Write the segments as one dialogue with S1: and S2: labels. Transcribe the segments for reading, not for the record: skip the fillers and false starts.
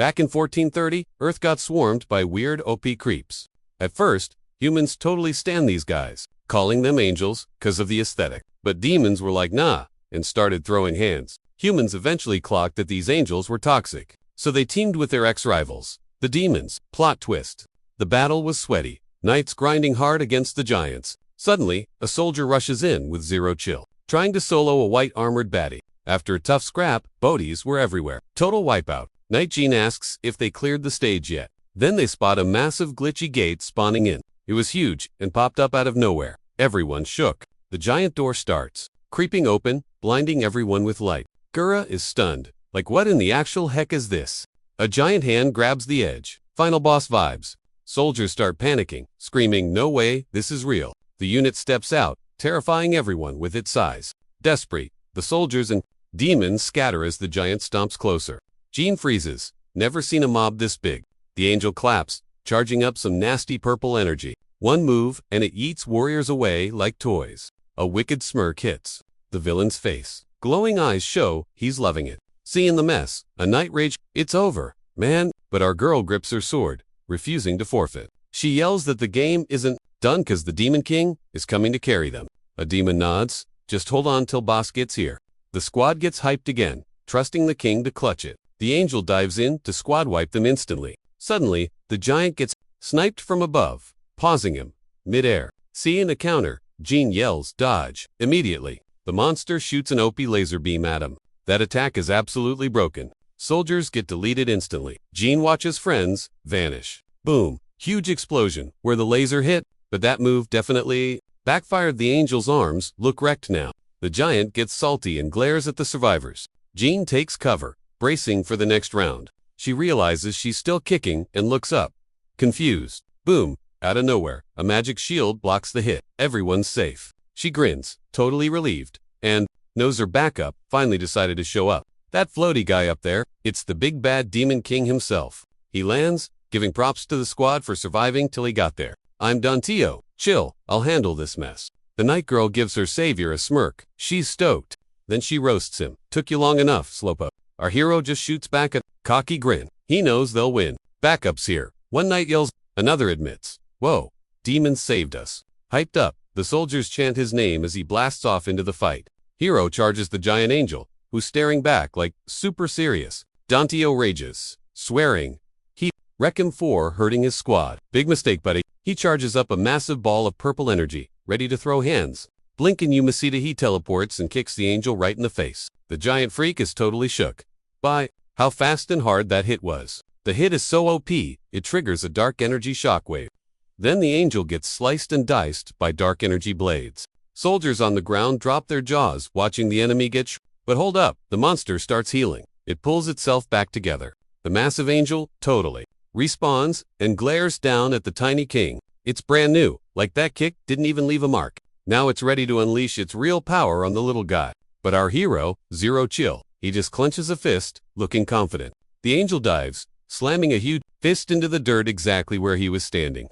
S1: Back in 1430, Earth got swarmed by weird OP creeps. At first, humans totally stand these guys, calling them angels because of the aesthetic. But demons were like nah, and started throwing hands. Humans eventually clocked that these angels were toxic, so they teamed with their ex-rivals, the demons. Plot twist. The battle was sweaty, knights grinding hard against the giants. Suddenly, a soldier rushes in with zero chill, trying to solo a white armored baddie. After a tough scrap, bodies were everywhere. Total wipeout. Knight Jean asks if they cleared the stage yet. Then they spot a massive glitchy gate spawning in. It was huge and popped up out of nowhere. Everyone shook. The giant door starts, creeping open, blinding everyone with light. Gura is stunned. Like what in the actual heck is this? A giant hand grabs the edge. Final boss vibes. Soldiers start panicking, screaming, no way, this is real. The unit steps out, terrifying everyone with its size. Desperate, the soldiers and demons scatter as the giant stomps closer. Jean freezes. Never seen a mob this big. The angel claps, charging up some nasty purple energy. One move, and it yeets warriors away like toys. A wicked smirk hits the villain's face. Glowing eyes show he's loving it. Seeing the mess, a knight rage, it's over, man, but our girl grips her sword, refusing to forfeit. She yells that the game isn't done because the Demon King is coming to carry them. A demon nods, just hold on till boss gets here. The squad gets hyped again, trusting the king to clutch it. The angel dives in to squad wipe them instantly. Suddenly, the giant gets sniped from above, pausing him mid-air. Seeing a counter, Jean yells, dodge. Immediately, the monster shoots an OP laser beam at him. That attack is absolutely broken. Soldiers get deleted instantly. Jean watches friends vanish. Boom. Huge explosion where the laser hit, but that move definitely backfired. The angel's arms look wrecked now. The giant gets salty and glares at the survivors. Jean takes cover, bracing for the next round. She realizes she's still kicking and looks up, confused. Boom. Out of nowhere, a magic shield blocks the hit. Everyone's safe. She grins, totally relieved, and knows her backup finally decided to show up. That floaty guy up there, it's the big bad Demon King himself. He lands, giving props to the squad for surviving till he got there. I'm done, Tio. Chill, I'll handle this mess. The night girl gives her savior a smirk. She's stoked. Then she roasts him. Took you long enough, Slowpoke. Our hero just shoots back a cocky grin. He knows they'll win. Backup's here. One knight yells, another admits. Whoa, demons saved us. Hyped up, the soldiers chant his name as he blasts off into the fight. Hero charges the giant angel, who's staring back like super serious. Dantio rages, swearing. He wreck him for hurting his squad. Big mistake, buddy. He charges up a massive ball of purple energy, ready to throw hands. Blink and Yumacita he teleports and kicks the angel right in the face. The giant freak is totally shook by how fast and hard that hit was. The hit is so OP, it triggers a dark energy shockwave. Then the angel gets sliced and diced by dark energy blades. Soldiers on the ground drop their jaws, watching the enemy get but hold up, the monster starts healing. It pulls itself back together. The massive angel, totally, respawns and glares down at the tiny king. It's brand new, like that kick didn't even leave a mark. Now it's ready to unleash its real power on the little guy. But our hero, zero chill. He just clenches a fist, looking confident. The angel dives, slamming a huge fist into the dirt exactly where he was standing.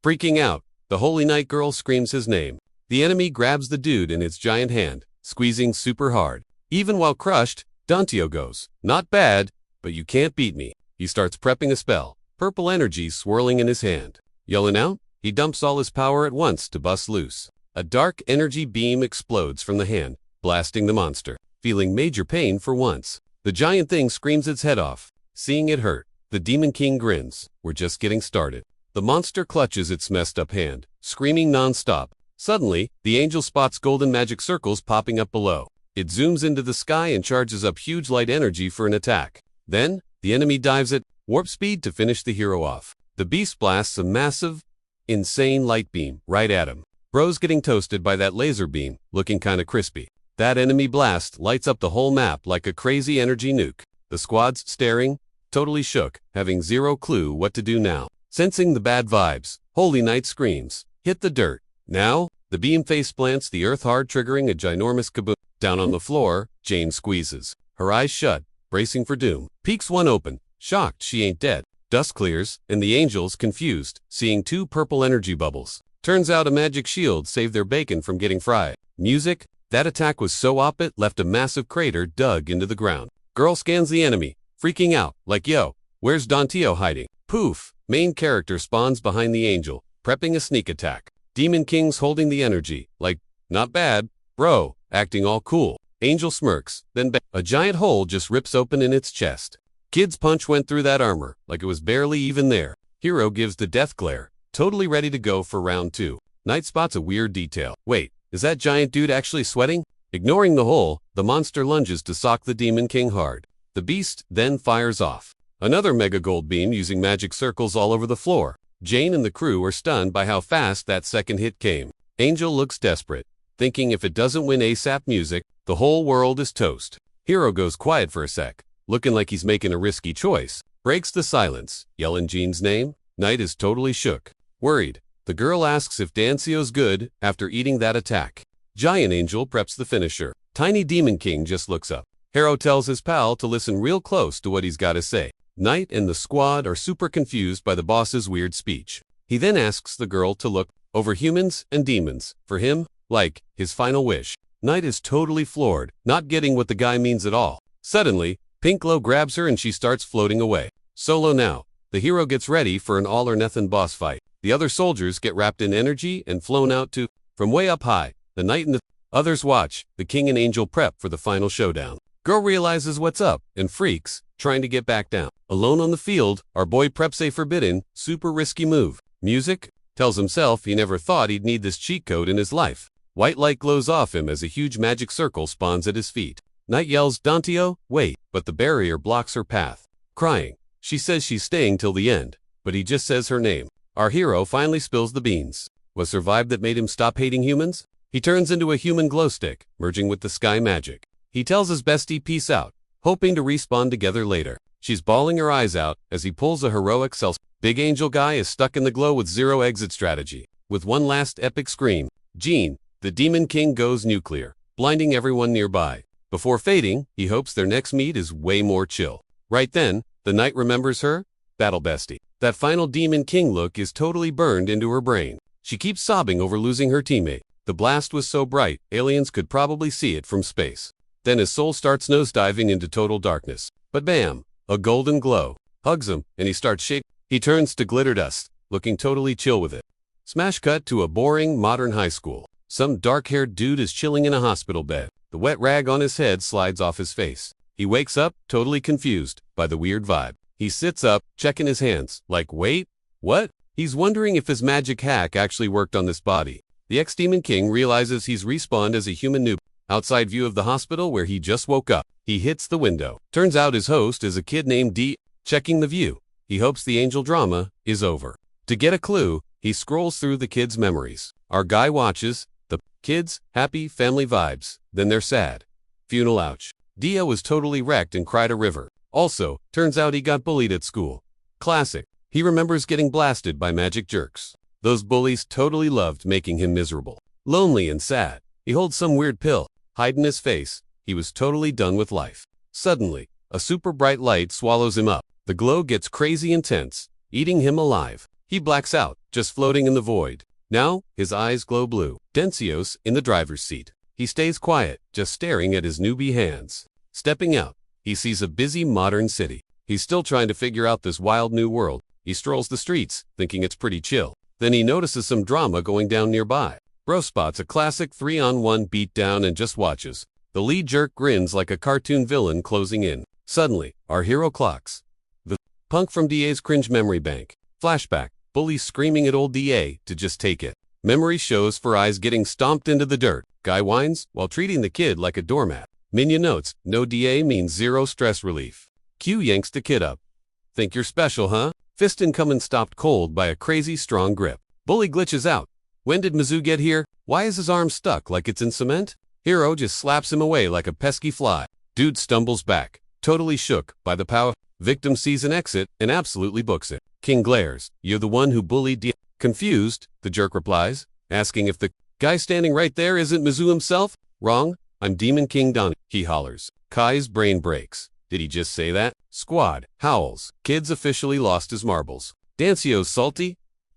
S1: Freaking out, the holy night girl screams his name. The enemy grabs the dude in its giant hand, squeezing super hard. Even while crushed, Dantio goes, not bad, but you can't beat me. He starts prepping a spell, purple energy swirling in his hand. Yelling out, he dumps all his power at once to bust loose. A dark energy beam explodes from the hand, blasting the monster. Feeling major pain for once, the giant thing screams its head off. Seeing it hurt, the Demon King grins. We're just getting started. The monster clutches its messed up hand, screaming non-stop. Suddenly, the angel spots golden magic circles popping up below. It zooms into the sky and charges up huge light energy for an attack. Then, the enemy dives at warp speed to finish the hero off. The beast blasts a massive, insane light beam right at him. Bro's getting toasted by that laser beam, looking kinda crispy. That enemy blast lights up the whole map like a crazy energy nuke. The squad's staring, totally shook, having zero clue what to do now. Sensing the bad vibes, Holy Knight screams, hit the dirt. Now, the beam face plants the earth hard, triggering a ginormous kaboom. Down on the floor, Jane squeezes, her eyes shut, bracing for doom. Peeks one open, shocked she ain't dead. Dust clears, and the angel's confused, seeing two purple energy bubbles. Turns out a magic shield saved their bacon from getting fried. Music, that attack was so op it left a massive crater dug into the ground. Girl scans the enemy, freaking out, like yo, Where's Dantio hiding? Poof! Main character spawns behind the angel, prepping a sneak attack. Demon King's holding the energy, like, not bad, bro, acting all cool. Angel smirks, then a giant hole just rips open in its chest. Kid's punch went through that armor, like it was barely even there. Hero gives the death glare, totally ready to go for round 2. Knight spots a weird detail. Wait, is that giant dude actually sweating? Ignoring the hole, the monster lunges to sock the Demon King hard. The beast then fires off another mega gold beam using magic circles all over the floor. Jane and the crew are stunned by how fast that second hit came. Angel looks desperate, thinking if it doesn't win ASAP music, the whole world is toast. Hero goes quiet for a sec, looking like he's making a risky choice. Breaks the silence, yelling Jean's name. Knight is totally shook. Worried, the girl asks if Dancio's good after eating that attack. Giant Angel preps the finisher. Tiny Demon King just looks up. Hero tells his pal to listen real close to what he's got to say. Knight and the squad are super confused by the boss's weird speech. He then asks the girl to look over humans and demons for him, like his final wish. Knight is totally floored, not getting what the guy means at all. Suddenly, Pink Glow grabs her and she starts floating away. Solo now. The hero gets ready for an all-or-nothing boss fight. The other soldiers get wrapped in energy and flown out to, from way up high. The knight and the others watch. The king and angel prep for the final showdown. Girl realizes what's up and freaks, trying to get back down. Alone on the field, our boy preps a forbidden, super risky move. Music? Tells himself he never thought he'd need this cheat code in his life. White light glows off him as a huge magic circle spawns at his feet. Knight yells, Dantio, wait, but the barrier blocks her path. Crying, she says she's staying till the end, but he just says her name. Our hero finally spills the beans. Was her vibe that made him stop hating humans? He turns into a human glow stick, merging with the sky magic. He tells his bestie peace out, hoping to respawn together later. She's bawling her eyes out as he pulls a heroic self. Big Angel guy is stuck in the glow with zero exit strategy. With one last epic scream, Jean, the Demon King goes nuclear, blinding everyone nearby. Before fading, he hopes their next meet is way more chill. Right then, the knight remembers her battle bestie. That final Demon King look is totally burned into her brain. She keeps sobbing over losing her teammate. The blast was so bright, aliens could probably see it from space. Then his soul starts nosediving into total darkness. But bam, a golden glow. Hugs him, and he starts shaking. He turns to glitter dust, looking totally chill with it. Smash cut to a boring, modern high school. Some dark-haired dude is chilling in a hospital bed. The wet rag on his head slides off his face. He wakes up, totally confused by the weird vibe. He sits up, checking his hands, like, wait, what? He's wondering if his magic hack actually worked on this body. The ex-Demon King realizes he's respawned as a human noob. Outside view of the hospital where he just woke up. He hits the window. Turns out his host is a kid named D. Checking the view. He hopes the angel drama is over. To get a clue, he scrolls through the kids' memories. Our guy watches. The kids, happy, family vibes. Then they're sad. Funeral ouch. Dia was totally wrecked and cried a river. Also, turns out he got bullied at school. Classic. He remembers getting blasted by magic jerks. Those bullies totally loved making him miserable. Lonely and sad. He holds some weird pill. Hiding his face. He was totally done with life. Suddenly, a super bright light swallows him up. The glow gets crazy intense, eating him alive. He blacks out, just floating in the void. Now, his eyes glow blue. Dancio's in the driver's seat. He stays quiet, just staring at his newbie hands. Stepping out, he sees a busy modern city. He's still trying to figure out this wild new world. He strolls the streets, thinking it's pretty chill. Then he notices some drama going down nearby. Bro spots a classic 3-on-1 beatdown and just watches. The lead jerk grins like a cartoon villain closing in. Suddenly, our hero clocks the punk from DA's cringe memory bank. Flashback, bullies screaming at old DA to just take it. Memory shows for eyes getting stomped into the dirt. Guy whines while treating the kid like a doormat. Minion notes, no DA means zero stress relief. Q yanks the kid up. Think you're special, huh? Fist incoming stopped cold by a crazy strong grip. Bully glitches out. When did Mizzou get here? Why is his arm stuck like it's in cement? Hero just slaps him away like a pesky fly. Dude stumbles back, totally shook by the power. Victim sees an exit and absolutely books it. King glares. You're the one who bullied D. Confused, the jerk replies, asking if the guy standing right there isn't Mizzou himself. Wrong. I'm Demon King Don. He hollers. Kai's brain breaks. Did he just say that? Squad howls. Kid's officially lost his marbles. Dancio's salty.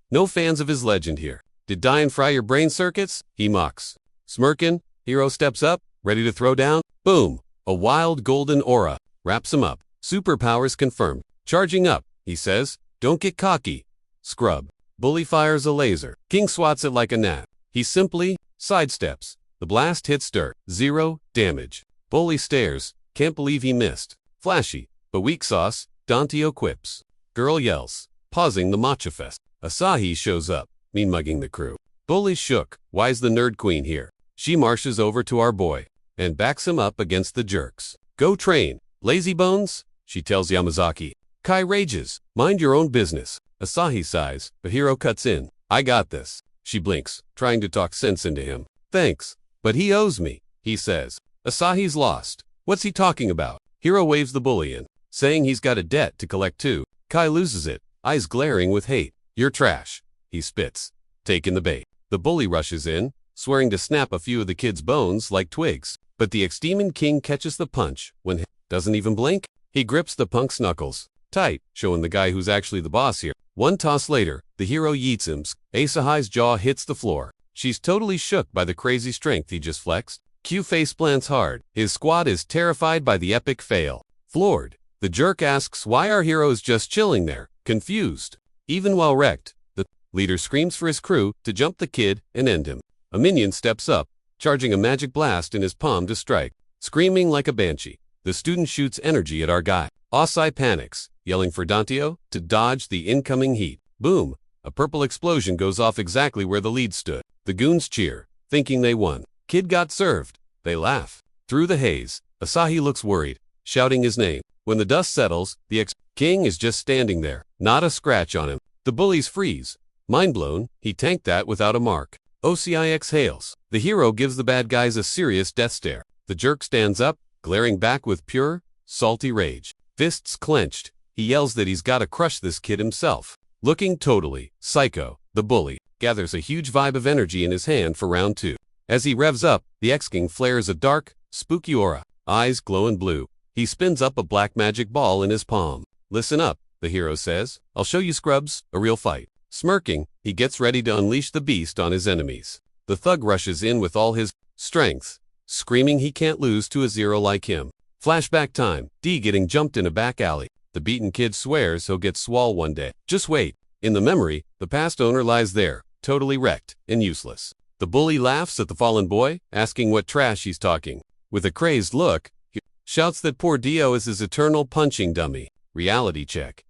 S1: No fans of his legend here. Did Diane fry your brain circuits? He mocks. Smirking, hero steps up, ready to throw down. Boom! A wild golden aura wraps him up. Superpowers confirmed. Charging up, he says, "Don't get cocky, scrub." Bully fires a laser. King swats it like a gnat. He simply sidesteps. The blast hits dirt. 0 damage. Bully stares. Can't believe he missed. Flashy, but weak sauce, Dantio quips. Girl yells, pausing the matcha fest. Asahi shows up, mean-mugging the crew. Bully shook. Why's the nerd queen here? She marches over to our boy and backs him up against the jerks. Go train, lazy bones, she tells Yamazaki. Kai rages. Mind your own business. Asahi sighs, but Hiro cuts in. I got this. She blinks, trying to talk sense into him. Thanks, but he owes me, he says. Asahi's lost. What's he talking about? Hiro waves the bully in, saying he's got a debt to collect too. Kai loses it, eyes glaring with hate. You're trash, he spits, taking the bait. The bully rushes in, swearing to snap a few of the kid's bones like twigs. But the ex-demon king catches the punch when he doesn't even blink. He grips the punk's knuckles tight, showing the guy who's actually the boss here. One toss later, the hero yeets him. Asahai's jaw hits the floor. She's totally shook by the crazy strength he just flexed. Q face plants hard. His squad is terrified by the epic fail. Floored, the jerk asks why our hero is just chilling there, confused. Even while wrecked, the leader screams for his crew to jump the kid and end him. A minion steps up, charging a magic blast in his palm to strike. Screaming like a banshee, the student shoots energy at our guy. Asai panics, yelling for Dantio to dodge the incoming heat. Boom! A purple explosion goes off exactly where the lead stood. The goons cheer, thinking they won. Kid got served. They laugh. Through the haze, Asahi looks worried, shouting his name. When the dust settles, the ex-king is just standing there, not a scratch on him. The bullies freeze. Mind blown, he tanked that without a mark. OCI exhales. The hero gives the bad guys a serious death stare. The jerk stands up, glaring back with pure, salty rage. Fists clenched, he yells that he's gotta crush this kid himself. Looking totally psycho, the bully gathers a huge vibe of energy in his hand for round 2. As he revs up, the ex-king flares a dark, spooky aura, eyes glowing blue. He spins up a black magic ball in his palm. Listen up, the hero says. I'll show you scrubs, a real fight. Smirking, he gets ready to unleash the beast on his enemies. The thug rushes in with all his strength, screaming he can't lose to a zero like him. Flashback time, D getting jumped in a back alley. The beaten kid swears he'll get swole one day. Just wait. In the memory, the past owner lies there, totally wrecked and useless. The bully laughs at the fallen boy, asking what trash he's talking. With a crazed look, he shouts that poor Dio is his eternal punching dummy. Reality check.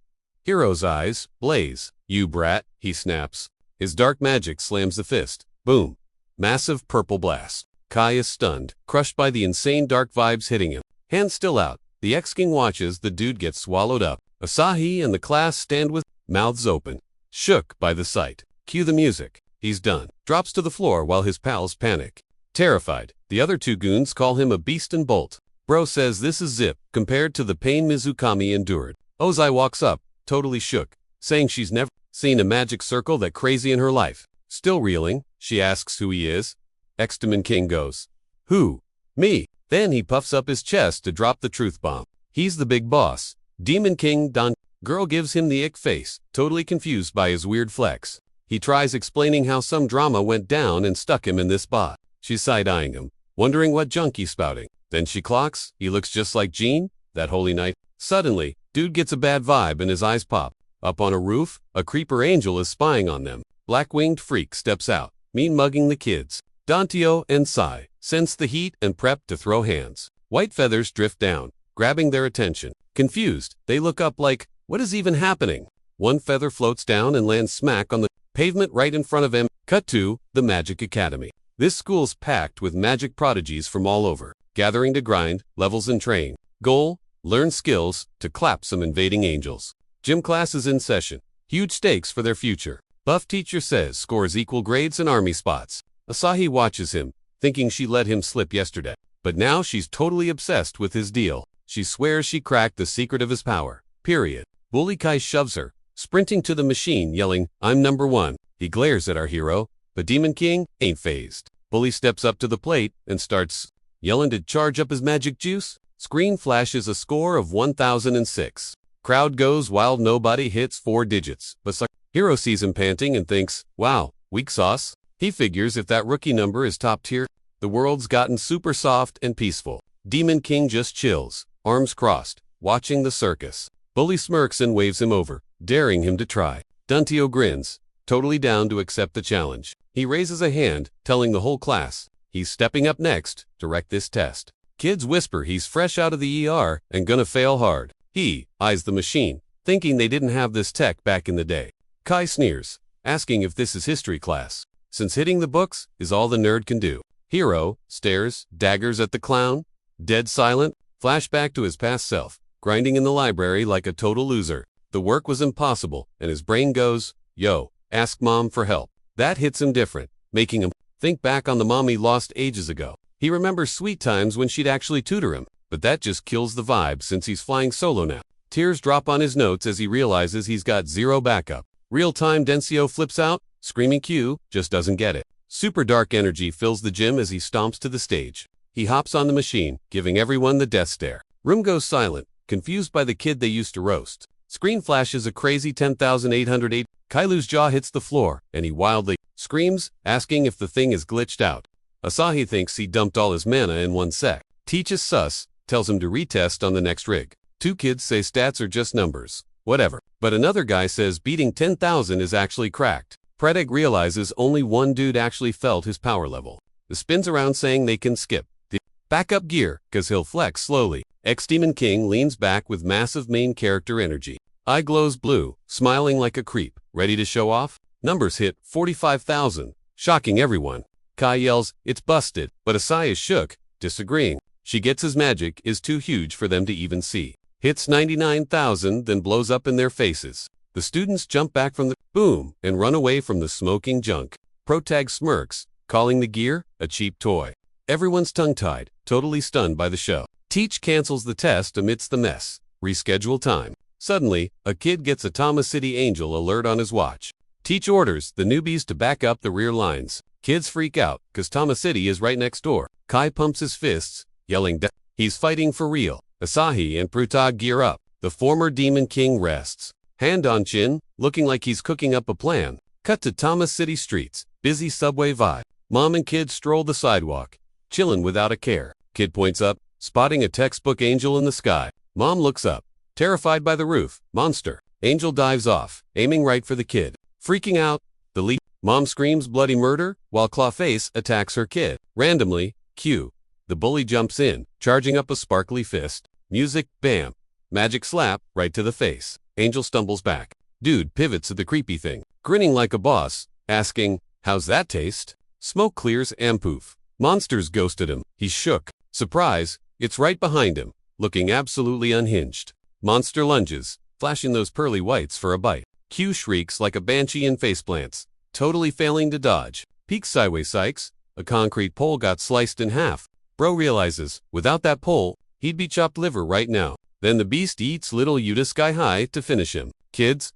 S1: Hero's eyes blaze. You brat, he snaps. His dark magic slams the fist. Boom. Massive purple blast. Kai is stunned, crushed by the insane dark vibes hitting him. Hands still out, the ex-king watches the dude get swallowed up. Asahi and the class stand with mouths open, shook by the sight. Cue the music. He's done. Drops to the floor while his pals panic. Terrified, the other 2 goons call him a beast and bolt. Bro says this is zip compared to the pain Mizukami endured. Ozai walks up, totally shook, saying she's never seen a magic circle that crazy in her life. Still reeling, she asks who he is. Ex-demon king goes, "Who? Me." Then he puffs up his chest to drop the truth bomb. He's the big boss. Demon King Don. Girl gives him the ick face, totally confused by his weird flex. He tries explaining how some drama went down and stuck him in this spot. She's side-eyeing him, wondering what junk he's spouting. Then she clocks, he looks just like Jean, that holy night. Suddenly, dude gets a bad vibe and his eyes pop. Up on a roof, a creeper angel is spying on them. Black-winged freak steps out, mean-mugging the kids. Dantio and Sai sense the heat and prep to throw hands. White feathers drift down, grabbing their attention. Confused, they look up like, what is even happening? One feather floats down and lands smack on the pavement right in front of him. Cut to the Magic Academy. This school's packed with magic prodigies from all over, gathering to grind, levels and train. Goal, learn skills to clap some invading angels. Gym class is in session. Huge stakes for their future. Buff teacher says scores equal grades and army spots. Asahi watches him, thinking she let him slip yesterday. But now she's totally obsessed with his deal. She swears she cracked the secret of his power. Period. Bully Kai shoves her, sprinting to the machine yelling, "I'm number 1." He glares at our hero, but Demon King ain't phased. Bully steps up to the plate and starts yelling to charge up his magic juice. Screen flashes a score of 1006. Crowd goes wild, nobody hits 4 digits. But hero sees him panting and thinks, wow, weak sauce. He figures if that rookie number is top tier, the world's gotten super soft and peaceful. Demon King just chills, arms crossed, watching the circus. Bully smirks and waves him over, daring him to try. Duntio grins, totally down to accept the challenge. He raises a hand, telling the whole class he's stepping up next to wreck this test. Kids whisper he's fresh out of the ER and gonna fail hard. He eyes the machine, thinking they didn't have this tech back in the day. Kai sneers, asking if this is history class, since hitting the books is all the nerd can do. Hero stares, daggers at the clown, dead silent, flashback to his past self, grinding in the library like a total loser. The work was impossible, and his brain goes, yo, ask mom for help. That hits him different, making him think back on the mom he lost ages ago. He remembers sweet times when she'd actually tutor him, but that just kills the vibe since he's flying solo now. Tears drop on his notes as he realizes he's got zero backup. Real-time Dencio flips out, screaming Q just doesn't get it. Super dark energy fills the gym as he stomps to the stage. He hops on the machine, giving everyone the death stare. Room goes silent, confused by the kid they used to roast. Screen flashes a crazy 10,808. Kailu's jaw hits the floor, and he wildly screams, asking if the thing is glitched out. Asahi thinks he dumped all his mana in one sec. Teach is sus, tells him to retest on the next rig. Two kids say stats are just numbers. Whatever. But another guy says beating 10,000 is actually cracked. Predeg realizes only one dude actually felt his power level. The spins around saying they can skip the backup gear, cause he'll flex slowly. Ex-Demon King leans back with massive main character energy. Eye glows blue, smiling like a creep, ready to show off. Numbers hit 45,000, shocking everyone. Kai yells, it's busted, but Asai is shook, disagreeing. She gets his magic is too huge for them to even see. Hits 99,000, then blows up in their faces. The students jump back from the boom and run away from the smoking junk. Protag smirks, calling the gear a cheap toy. Everyone's tongue-tied, totally stunned by the show. Teach cancels the test amidst the mess. Reschedule time. Suddenly, a kid gets a Tama City Angel alert on his watch. Teach orders the newbies to back up the rear lines. Kids freak out, cause Tama City is right next door. Kai pumps his fists, yelling that he's fighting for real. Asahi and Prutag gear up. The former Demon King rests. Hand on chin, looking like he's cooking up a plan. Cut to Tama City streets, busy subway vibe. Mom and kid stroll the sidewalk, chillin' without a care. Kid points up, spotting a textbook angel in the sky. Mom looks up, terrified by the roof. Monster. Angel dives off, aiming right for the kid. Freaking out, the lead. Mom screams bloody murder, while Clawface attacks her kid. Randomly, Q. The bully jumps in, charging up a sparkly fist. Music, bam. Magic slap, right to the face. Angel stumbles back. Dude pivots at the creepy thing, grinning like a boss, asking, how's that taste? Smoke clears and poof. Monsters ghosted him. He's shook. Surprise, it's right behind him, looking absolutely unhinged. Monster lunges, flashing those pearly whites for a bite. Q shrieks like a banshee and faceplants, totally failing to dodge. Peeks sideways Sykes. A concrete pole got sliced in half. Bro realizes, without that pole, he'd be chopped liver right now. Then the beast eats little Yuta sky high to finish him. Kids,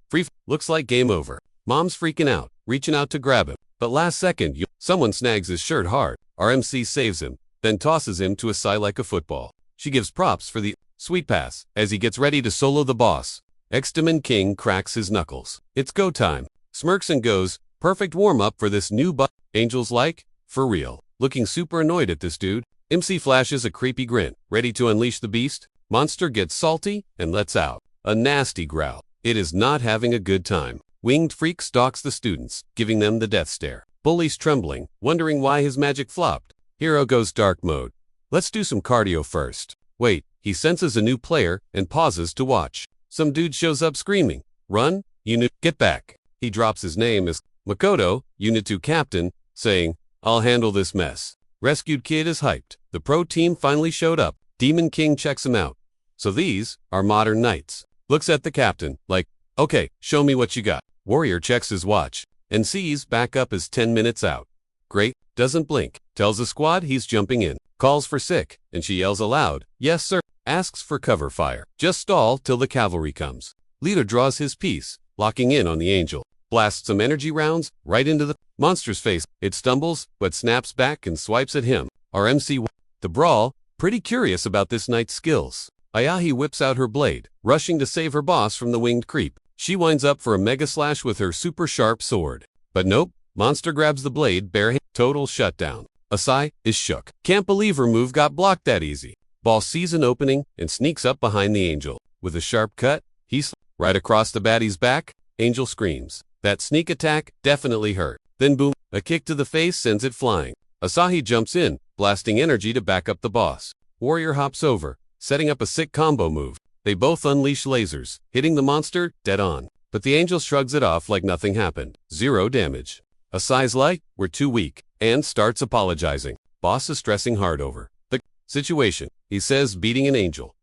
S1: looks like game over. Mom's freaking out, reaching out to grab him. But last second, someone snags his shirt hard. RMC saves him, then tosses him to a side like a football. She gives props for the sweet pass as he gets ready to solo the boss. Ex-Demon King cracks his knuckles. It's go time. Smirks and goes, perfect warm-up for this new Angel's like, for real. Looking super annoyed at this dude. MC flashes a creepy grin, ready to unleash the beast. Monster gets salty and lets out a nasty growl. It is not having a good time. Winged Freak stalks the students, giving them the death stare. Bully's trembling, wondering why his magic flopped. Hero goes dark mode. Let's do some cardio first. Wait, he senses a new player and pauses to watch. Some dude shows up screaming, run, Unit, get back. He drops his name as Makoto, Unit 2 Captain, saying, I'll handle this mess. Rescued kid is hyped. The pro team finally showed up. Demon King checks him out. So these are modern knights. Looks at the captain, like, okay, show me what you got. Warrior checks his watch and sees backup is 10 minutes out. Great, doesn't blink. Tells the squad he's jumping in. Calls for sick, and she yells aloud, yes sir. Asks for cover fire. Just stall till the cavalry comes. Leader draws his piece, locking in on the angel. Blasts some energy rounds right into the monster's face. It stumbles, but snaps back and swipes at him. RMC. The brawl, pretty curious about this knight's skills. Ayahi whips out her blade, rushing to save her boss from the winged creep. She winds up for a mega slash with her super sharp sword. But nope, monster grabs the blade bare. Total shutdown. Asai is shook. Can't believe her move got blocked that easy. Boss sees an opening and sneaks up behind the angel. With a sharp cut, He's right across the baddie's back. Angel screams. That sneak attack definitely hurt. Then boom, a kick to the face sends it flying. Asahi jumps in, blasting energy to back up the boss. Warrior hops over, setting up a sick combo move. They both unleash lasers, hitting the monster dead on. But the angel shrugs it off like nothing happened. 0 damage. Asahi's like, we're too weak, and starts apologizing. Boss is stressing hard over the situation. He says beating an angel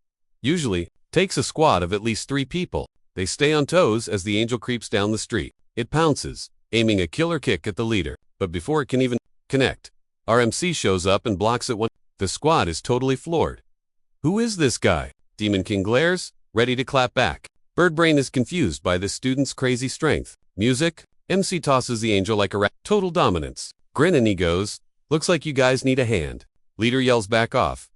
S1: usually takes a squad of at least 3 people. They stay on toes as the angel creeps down the street. It pounces, aiming a killer kick at the leader. But before it can even connect, our MC shows up and blocks it. The squad is totally floored. Who is this guy? Demon King glares, ready to clap back. Birdbrain is confused by this student's crazy strength. Music, MC tosses the angel like a rat. Total dominance. Grin and he goes, looks like you guys need a hand. Leader yells back off.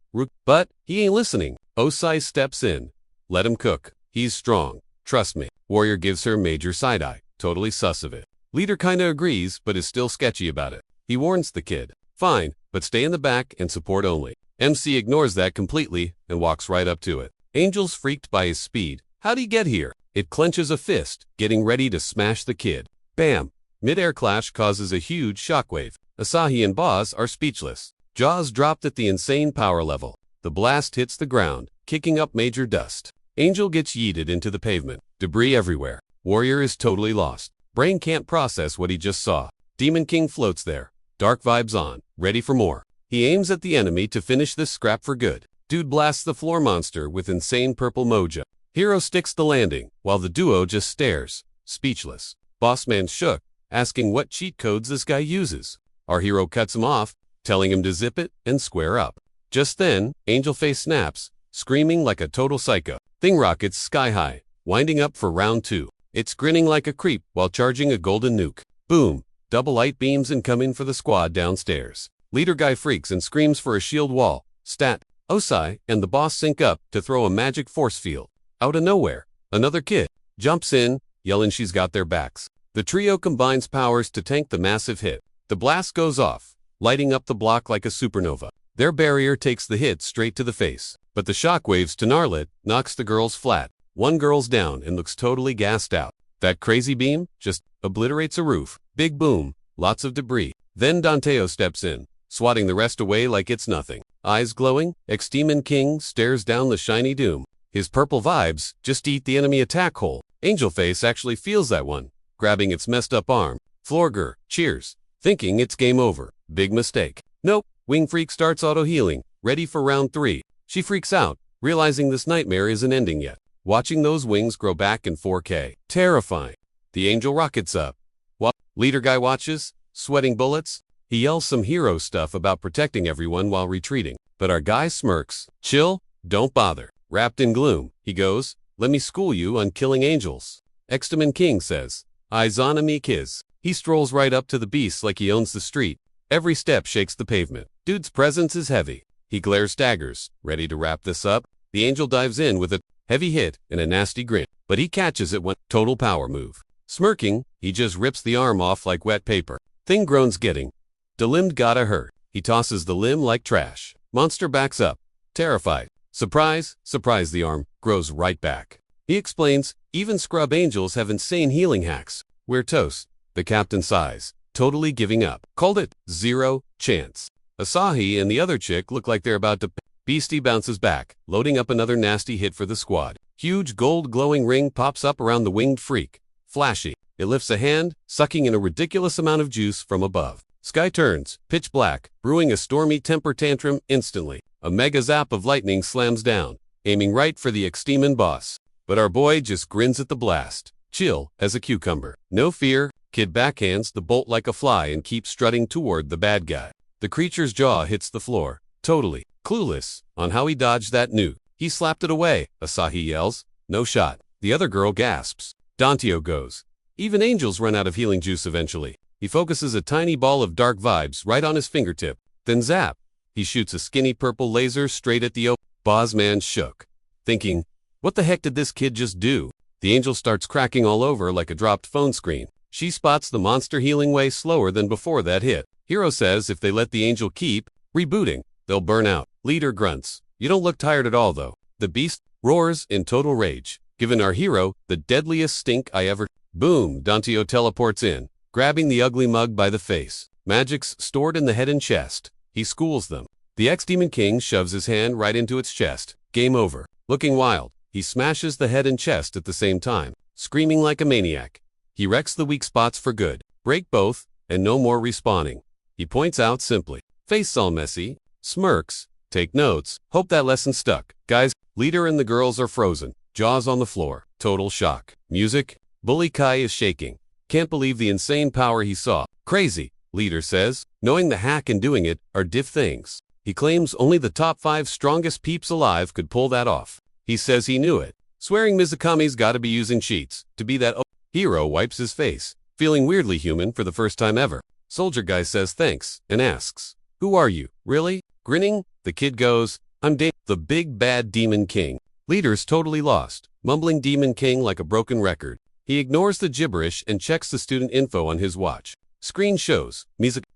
S1: But he ain't listening. Osai steps in. Let him cook. He's strong. Trust me. Warrior gives her major side-eye. Totally sus of it. Leader kinda agrees, but is still sketchy about it. He warns the kid. Fine, but stay in the back and support only. MC ignores that completely and walks right up to it. Angel's freaked by his speed. How'd he get here? It clenches a fist, getting ready to smash the kid. Bam! Mid-air clash causes a huge shockwave. Asahi and Boz are speechless. Jaws dropped at the insane power level. The blast hits the ground, kicking up major dust. Angel gets yeeted into the pavement. Debris everywhere. Warrior is totally lost. Brain can't process what he just saw. Demon King floats there. Dark vibes on, ready for more. He aims at the enemy to finish this scrap for good. Dude blasts the floor monster with insane purple moja. Hero sticks the landing, while the duo just stares, speechless. Bossman shook, asking what cheat codes this guy uses. Our hero cuts him off, telling him to zip it and square up. Just then, Angel Face snaps, screaming like a total psycho. Thing rockets sky high, winding up for round 2. It's grinning like a creep while charging a golden nuke. Boom! Double light beams incoming for the squad downstairs. Leader guy freaks and screams for a shield wall. Stat. Osai and the boss sync up to throw a magic force field. Out of nowhere, another kid jumps in, yelling she's got their backs. The trio combines powers to tank the massive hit. The blast goes off, lighting up the block like a supernova. Their barrier takes the hit straight to the face. But the shockwaves to Narlet knocks the girls flat. One girl's down and looks totally gassed out. That crazy beam just obliterates a roof. Big boom, lots of debris. Then Danteo steps in, swatting the rest away like it's nothing. Eyes glowing, Ex-Demon King stares down the shiny doom. His purple vibes just eat the enemy attack hole. Angel Face actually feels that one, grabbing its messed up arm. Florger cheers, thinking it's game over. Big mistake. Nope, Wing Freak starts auto-healing, ready for round 3. She freaks out, realizing this nightmare isn't ending yet. Watching those wings grow back in 4K. Terrifying. The angel rockets up. While leader guy watches, sweating bullets, he yells some hero stuff about protecting everyone while retreating. But our guy smirks. Chill, don't bother. Wrapped in gloom, he goes, let me school you on killing angels. Ex-Demon King says, eyes on his. He strolls right up to the beast like he owns the street. Every step shakes the pavement. Dude's presence is heavy. He glares daggers, ready to wrap this up. The angel dives in with a heavy hit and a nasty grin, but he catches it one total power move. Smirking, he just rips the arm off like wet paper. Thing groans getting. Delimbed gotta hurt. He tosses the limb like trash. Monster backs up, terrified. Surprise, surprise, the arm grows right back. He explains, even scrub angels have insane healing hacks. We're toast. The captain sighs, totally giving up. Called it. 0 chance. Asahi and the other chick look like they're about to. Beastie bounces back, loading up another nasty hit for the squad. Huge gold glowing ring pops up around the winged freak. Flashy. It lifts a hand, sucking in a ridiculous amount of juice from above. Sky turns, pitch black, brewing a stormy temper tantrum instantly. A mega zap of lightning slams down, aiming right for the Ex-Demon boss. But our boy just grins at the blast. Chill as a cucumber. No fear, kid backhands the bolt like a fly and keeps strutting toward the bad guy. The creature's jaw hits the floor, totally clueless on how he dodged that nuke. He slapped it away, Asahi yells. No shot. The other girl gasps. Danteo goes. Even angels run out of healing juice eventually. He focuses a tiny ball of dark vibes right on his fingertip. Then zap. He shoots a skinny purple laser straight at the Bossman shook, thinking, what the heck did this kid just do? The angel starts cracking all over like a dropped phone screen. She spots the monster healing way slower than before that hit. Hero says if they let the angel keep rebooting, they'll burn out. Leader grunts. You don't look tired at all though. The beast roars in total rage. given our hero the deadliest stink I ever. Boom, Danteo teleports in, grabbing the ugly mug by the face. Magic's stored in the head and chest. He schools them. The ex-demon king shoves his hand right into its chest. Game over. Looking wild, he smashes the head and chest at the same time, screaming like a maniac. He wrecks the weak spots for good. Break both, and no more respawning. He points out simply. Face all messy. Smirks. Take notes. Hope that lesson stuck. Guys, leader and the girls are frozen. Jaws on the floor. Total shock. Music. Bully Kai is shaking. Can't believe the insane power he saw. Crazy, leader says. Knowing the hack and doing it are diff things. He claims only the top 5 strongest peeps alive could pull that off. He says he knew it. Swearing Mizukami's gotta be using cheats to be that. Hero wipes his face, feeling weirdly human for the first time ever. Soldier guy says thanks and asks, "Who are you, really?" Grinning, the kid goes, "I'm the big bad demon king." Leader's totally lost, mumbling demon king like a broken record. He ignores the gibberish and checks the student info on his watch. Screen shows,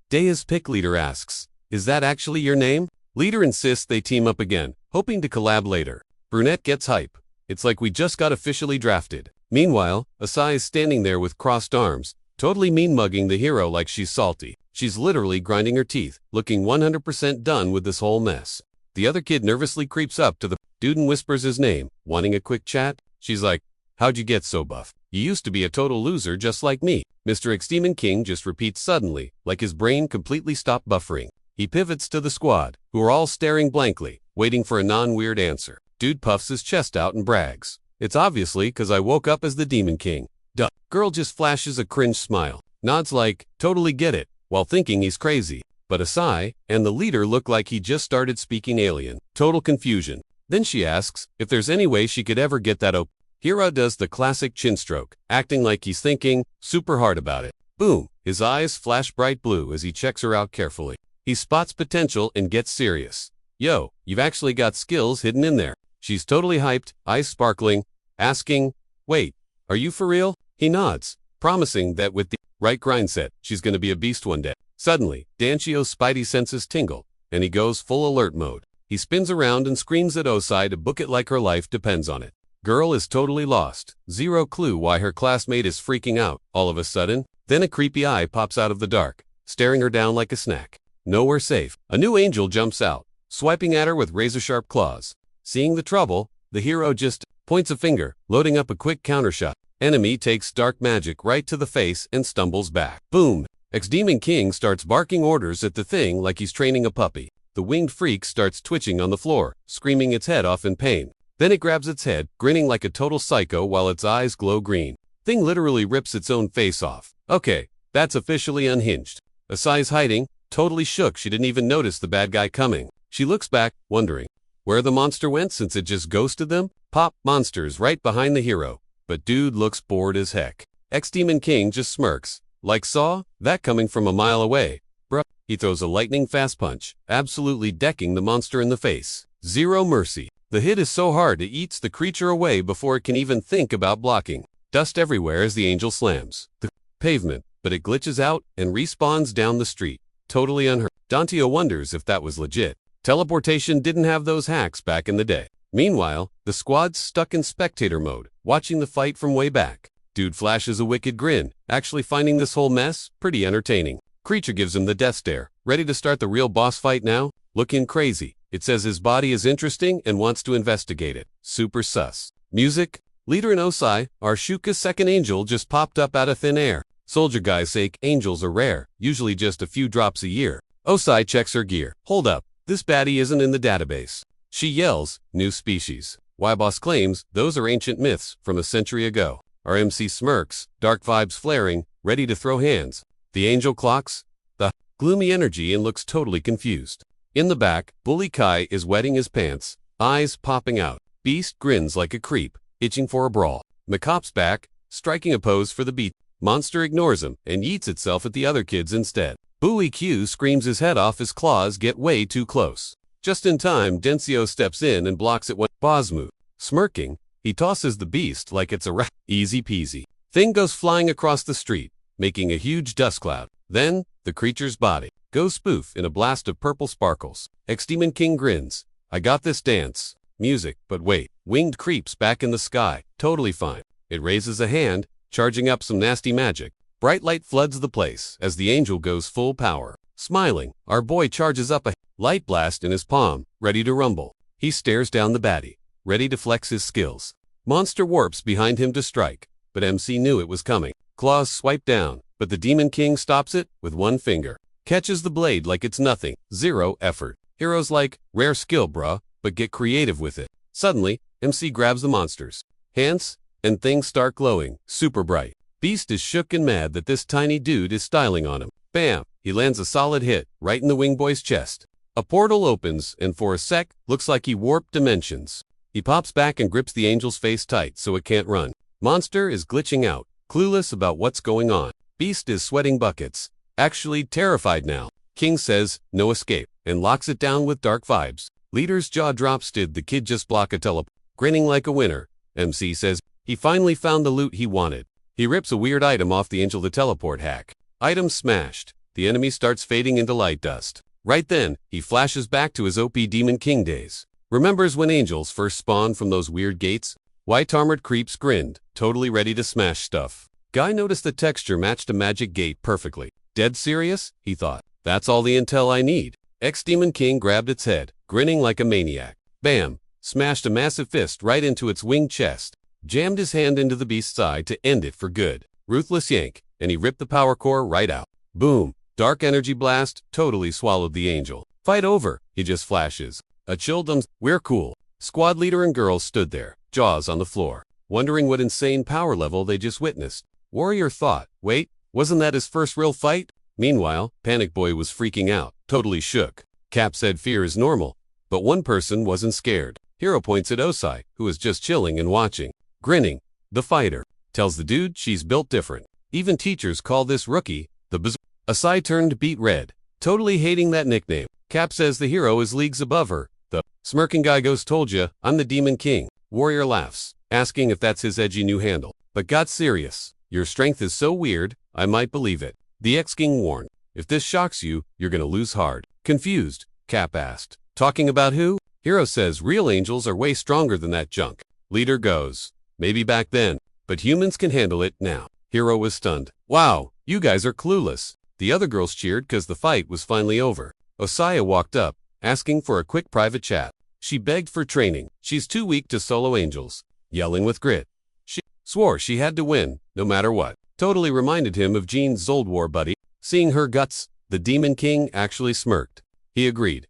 S1: Daya's pick. Leader asks, "Is that actually your name?" Leader insists they team up again, hoping to collab later. Brunette gets hype. It's like we just got officially drafted. Meanwhile, Asai is standing there with crossed arms, totally mean-mugging the hero like she's salty. She's literally grinding her teeth, looking 100% done with this whole mess. The other kid nervously creeps up to the dude and whispers his name, wanting a quick chat. She's like, "How'd you get so buff? You used to be a total loser just like me." Mr. X-Demon King just repeats suddenly, like his brain completely stopped buffering. He pivots to the squad, who are all staring blankly, waiting for a non-weird answer. Dude puffs his chest out and brags. "It's obviously 'cause I woke up as the Demon King." Duh. Girl just flashes a cringe smile, nods like, "Totally get it," while thinking he's crazy. But Asai and the leader look like he just started speaking alien. Total confusion. Then she asks if there's any way she could ever get that open. Hero does the classic chin stroke, acting like he's thinking super hard about it. Boom, his eyes flash bright blue as he checks her out carefully. He spots potential and gets serious. "Yo, you've actually got skills hidden in there." She's totally hyped, eyes sparkling, asking, "Wait, are you for real?" He nods, promising that with the right grind set, she's gonna be a beast one day. Suddenly, Danchio's spidey senses tingle, and he goes full alert mode. He spins around and screams at Osai to book it like her life depends on it. Girl is totally lost, zero clue why her classmate is freaking out. All of a sudden, then a creepy eye pops out of the dark, staring her down like a snack. Nowhere safe. A new angel jumps out, swiping at her with razor-sharp claws. Seeing the trouble, the hero just points a finger, loading up a quick countershot. Enemy takes dark magic right to the face and stumbles back. Boom! Ex-Demon King starts barking orders at the thing like he's training a puppy. The winged freak starts twitching on the floor, screaming its head off in pain. Then it grabs its head, grinning like a total psycho while its eyes glow green. Thing literally rips its own face off. Okay, that's officially unhinged. Asai's hiding, totally shook she didn't even notice the bad guy coming. She looks back, wondering where the monster went since it just ghosted them. Pop, monsters right behind the hero. But dude looks bored as heck. Ex-Demon King just smirks, like saw that coming from a mile away. Bruh. He throws a lightning-fast punch, absolutely decking the monster in the face. Zero mercy. The hit is so hard it eats the creature away before it can even think about blocking. Dust everywhere as the angel slams the pavement, but it glitches out and respawns down the street, totally unhurt. Danteo wonders if that was legit. Teleportation didn't have those hacks back in the day. Meanwhile, the squad's stuck in spectator mode, watching the fight from way back. Dude flashes a wicked grin, actually finding this whole mess pretty entertaining. Creature gives him the death stare, ready to start the real boss fight now? Looking crazy. It says his body is interesting and wants to investigate it. Super sus. Music. Leader and Osai, our Shuka's second angel just popped up out of thin air. Soldier guy's sake, angels are rare, usually just a few drops a year. Osai checks her gear. Hold up, this baddie isn't in the database. She yells, "New species." Y-Boss claims those are ancient myths from a century ago. Our MC smirks, dark vibes flaring, ready to throw hands. The angel clocks the gloomy energy and looks totally confused. In the back, Bully Kai is wetting his pants, eyes popping out. Beast grins like a creep, itching for a brawl. Macap's back, striking a pose for the beat. Monster ignores him and yeets itself at the other kids instead. Bully Q screams his head off as claws get way too close. Just in time, Densio steps in and blocks it with Bosmu. Smirking, he tosses the beast like it's a rat. Easy peasy. Thing goes flying across the street, making a huge dust cloud. Then, the creature's body goes spoof in a blast of purple sparkles. Ex-Demon King grins. "I got this dance." music, but wait. Winged creeps back in the sky, totally fine. It raises a hand, charging up some nasty magic. Bright light floods the place as the angel goes full power. Smiling, our boy charges up a light blast in his palm, ready to rumble. He stares down the baddie, ready to flex his skills. Monster warps behind him to strike, but MC knew it was coming. Claws swipe down, but the Demon King stops it with one finger. Catches the blade like it's nothing, zero effort. Hero's like, rare skill bruh, but get creative with it. Suddenly, MC grabs the monster's hands, and things start glowing, super bright. Beast is shook and mad that this tiny dude is styling on him. Bam! He lands a solid hit, right in the wing boy's chest. A portal opens, and for a sec, looks like he warped dimensions. He pops back and grips the angel's face tight so it can't run. Monster is glitching out, clueless about what's going on. Beast is sweating buckets, actually terrified now. King says, no escape, and locks it down with dark vibes. Leader's jaw drops. Did the kid just block a teleport? Grinning like a winner, MC says, he finally found the loot he wanted. He rips a weird item off the angel. The teleport hack. Item smashed. The enemy starts fading into light dust. Right then, he flashes back to his OP Demon King days. Remembers when angels first spawned from those weird gates? White-armored creeps grinned, totally ready to smash stuff. Guy noticed the texture matched a magic gate perfectly. Dead serious? He thought. That's all the intel I need. Ex-Demon King grabbed its head, grinning like a maniac. Bam! Smashed a massive fist right into its winged chest. Jammed his hand into the beast's eye to end it for good. Ruthless yank, and he ripped the power core right out. Boom! Dark energy blast totally swallowed the angel. Fight over, he just flashes. A chill dumbs. We're cool. Squad leader and girls stood there, jaws on the floor, wondering what insane power level they just witnessed. Warrior thought, wait, wasn't that his first real fight? Meanwhile, Panic Boy was freaking out, totally shook. Cap said fear is normal, but one person wasn't scared. Hero points at Osai, who is just chilling and watching. Grinning, the fighter, tells the dude she's built different. Even teachers call this rookie the Osai turned beet red, totally hating that nickname. Cap says the hero is leagues above her. The smirking guy goes, told ya, I'm the Demon King. Warrior laughs, asking if that's his edgy new handle. But got serious. Your strength is so weird, I might believe it. The ex-king warned, if this shocks you, you're gonna lose hard. Confused, Cap asked. Talking about who? Hero says real angels are way stronger than that junk. Leader goes, maybe back then, but humans can handle it now. Hero was stunned. Wow, you guys are clueless. The other girls cheered because the fight was finally over. Osaya walked up, asking for a quick private chat. She begged for training. She's too weak to solo angels. Yelling with grit. She swore she had to win, no matter what. Totally reminded him of Jean's Zold War buddy. Seeing her guts, the Demon King actually smirked. He agreed.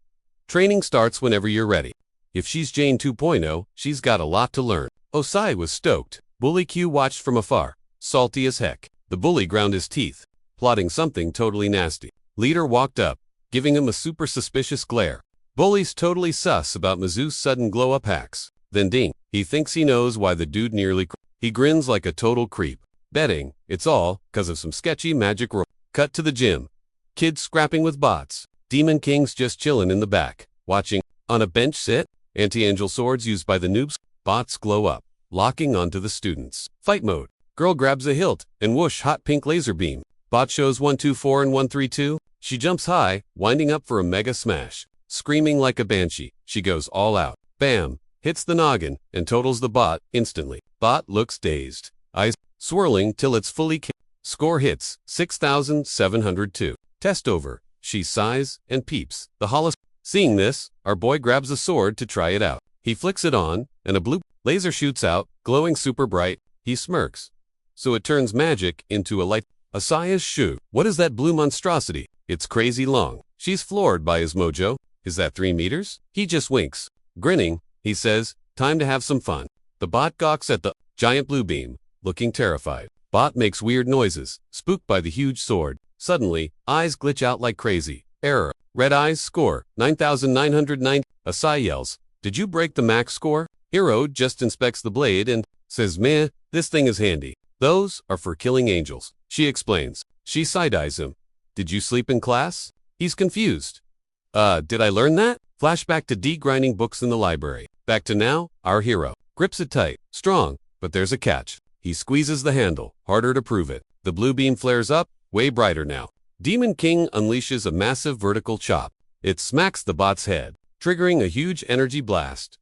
S1: Training starts whenever you're ready. If she's Jane 2.0, she's got a lot to learn. Osai was stoked. Bully Q watched from afar, salty as heck. The bully ground his teeth, plotting something totally nasty. Leader walked up, giving him a super suspicious glare. Bully's totally sus about Mizu's sudden glow-up hacks. Then ding, he thinks he knows why the dude nearly He grins like a total creep. Betting, it's all, 'cause of some sketchy magic Cut to the gym. Kids scrapping with bots. Demon King's just chillin' in the back, watching. On a bench sit, anti-angel swords used by the noobs. Bots glow up, locking onto the students. Fight mode. Girl grabs a hilt, and whoosh, hot pink laser beam. Bot shows 124 and 132. She jumps high, winding up for a mega smash. Screaming like a banshee, she goes all out. Bam! Hits the noggin, and totals the bot instantly. Bot looks dazed. Eyes swirling till it's fully Score hits, 6,702. Test over. She sighs and peeps. The hollow. Seeing this, our boy grabs a sword to try it out. He flicks it on, and a blue laser shoots out, glowing super bright. He smirks. So it turns magic into a light. Asaya's shoe. What is that blue monstrosity? It's crazy long. She's floored by his mojo. Is that 3 meters? He just winks. Grinning, he says, time to have some fun. The bot gawks at the giant blue beam, looking terrified. Bot makes weird noises, spooked by the huge sword. Suddenly, eyes glitch out like crazy. Error. Red eyes score, 9,909. Asai yells, did you break the max score? Hero just inspects the blade and says, meh, this thing is handy. Those are for killing angels. She explains. She side-eyes him. Did you sleep in class? He's confused. Did I learn that? Flashback to de-grinding books in the library. Back to now, our hero. Grips it tight, strong, but there's a catch. He squeezes the handle, harder to prove it. The blue beam flares up, way brighter now. Demon King unleashes a massive vertical chop. It smacks the bot's head, triggering a huge energy blast.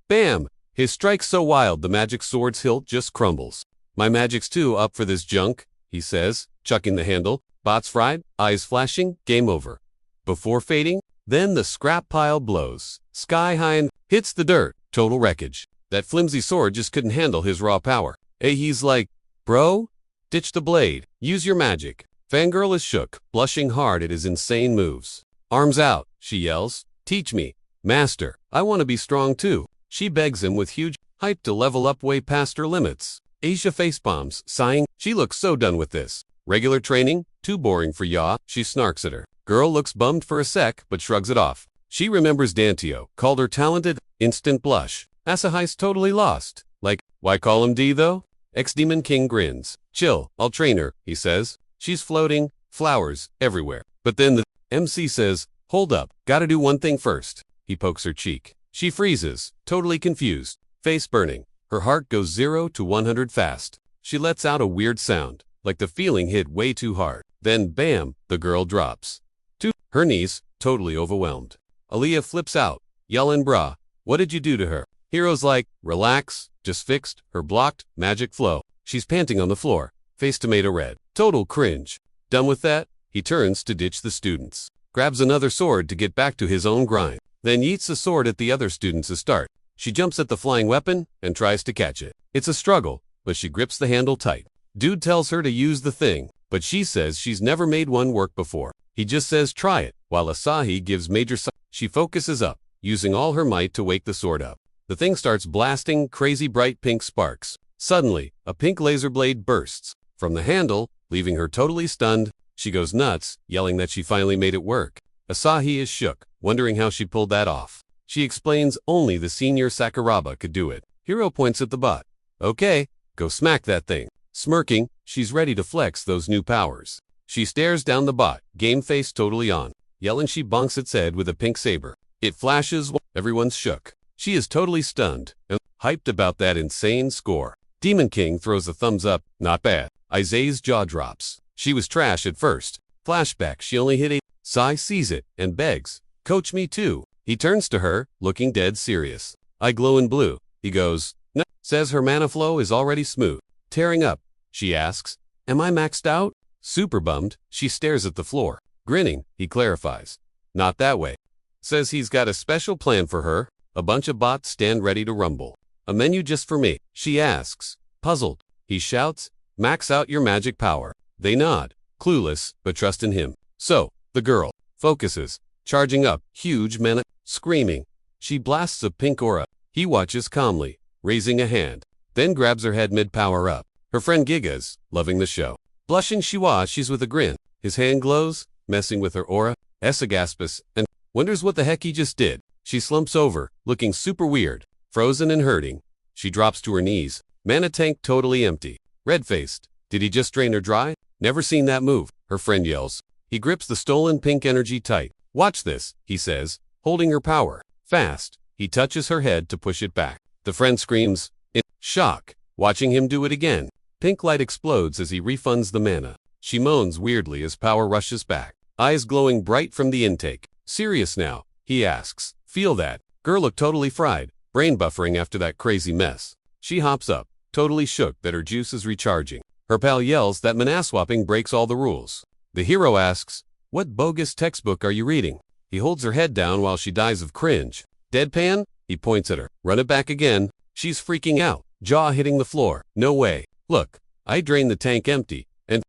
S1: Bam! His strike's so wild the magic sword's hilt just crumbles. My magic's too up for this junk, he says, chucking the handle. Bots fried, eyes flashing, game over. Before fading, then the scrap pile blows. Sky high and hits the dirt. Total wreckage. That flimsy sword just couldn't handle his raw power. He's like, bro? Ditch the blade. Use your magic. Fangirl is shook, blushing hard at his insane moves. Arms out, she yells. Teach me. Master, I want to be strong too. She begs him with huge hype to level up way past her limits. Asia facepalms, sighing. She looks so done with this. Regular training? Too boring for ya. She snarks at her. Girl looks bummed for a sec, but shrugs it off. She remembers Dantio, called her talented. Instant blush. Asahai's totally lost. Like, why call him D though? Ex-Demon King grins. Chill, I'll train her, he says. She's floating, flowers, everywhere. But then the MC says, hold up, gotta do one thing first. He pokes her cheek. She freezes, totally confused, face burning. Her heart goes 0 to 100 fast. She lets out a weird sound, like the feeling hit way too hard. Then bam, the girl drops. To her knees, totally overwhelmed. Aaliyah flips out, yelling brah, what did you do to her? Hero's like, relax, just fixed her blocked magic flow. She's panting on the floor, face tomato red. Total cringe. Done with that, he turns to ditch the students. Grabs another sword to get back to his own grind. Then yeets the sword at the other students to start. She jumps at the flying weapon and tries to catch it. It's a struggle, but she grips the handle tight. Dude tells her to use the thing, but she says she's never made one work before. He just says try it, while Asahi gives major She focuses up, using all her might to wake the sword up. The thing starts blasting crazy bright pink sparks. Suddenly, a pink laser blade bursts from the handle, leaving her totally stunned. She goes nuts, yelling that she finally made it work. Asahi is shook, wondering how she pulled that off. She explains only the senior Sakuraba could do it. Hiro points at the bot. Okay, go smack that thing. Smirking, she's ready to flex those new powers. She stares down the bot, game face totally on. Yelling, she bonks its head with a pink saber. It flashes, everyone's shook. She is totally stunned and hyped about that insane score. Demon King throws a thumbs up, not bad. Isaiah's jaw drops. She was trash at first. Flashback, she only hit 8. Sai sees it and begs, coach me too. He turns to her, looking dead serious. I glow in blue. He goes, no. Says her mana flow is already smooth. Tearing up, she asks, am I maxed out? Super bummed, she stares at the floor. Grinning, he clarifies. Not that way. Says he's got a special plan for her. A bunch of bots stand ready to rumble. A menu just for me, she asks. Puzzled, he shouts, max out your magic power. They nod, clueless, but trust in him. So, the girl focuses, charging up, huge mana, screaming. She blasts a pink aura. He watches calmly, raising a hand, then grabs her head mid-power up. Her friend gigas, loving the show. Blushing she's with a grin. His hand glows, messing with her aura. Essa gaspes, and wonders what the heck he just did. She slumps over, looking super weird, frozen and hurting. She drops to her knees, mana tank totally empty. Red-faced, did he just drain her dry? Never seen that move, her friend yells. He grips the stolen pink energy tight. Watch this, he says, holding her power. Fast, he touches her head to push it back. The friend screams, in shock, watching him do it again. Pink light explodes as he refunds the mana. She moans weirdly as power rushes back. Eyes glowing bright from the intake. Serious now, he asks. Feel that. Girl looked totally fried, brain buffering after that crazy mess. She hops up, totally shook that her juice is recharging. Her pal yells that mana swapping breaks all the rules. The hero asks, what bogus textbook are you reading? He holds her head down while she dies of cringe. Deadpan? He points at her. Run it back again. She's freaking out, jaw hitting the floor. No way. Look, I drained the tank empty, and ...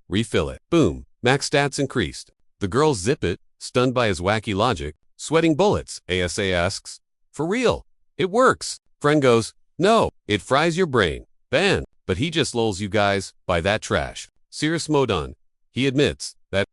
S1: refill it. Boom. Max stats increased. The girls zip it, stunned by his wacky logic. Sweating bullets, ASA asks. For real? It works. Friend goes, no, it fries your brain. Ban. But he just lulls you guys by that trash. Cirrus Modon. He admits that ...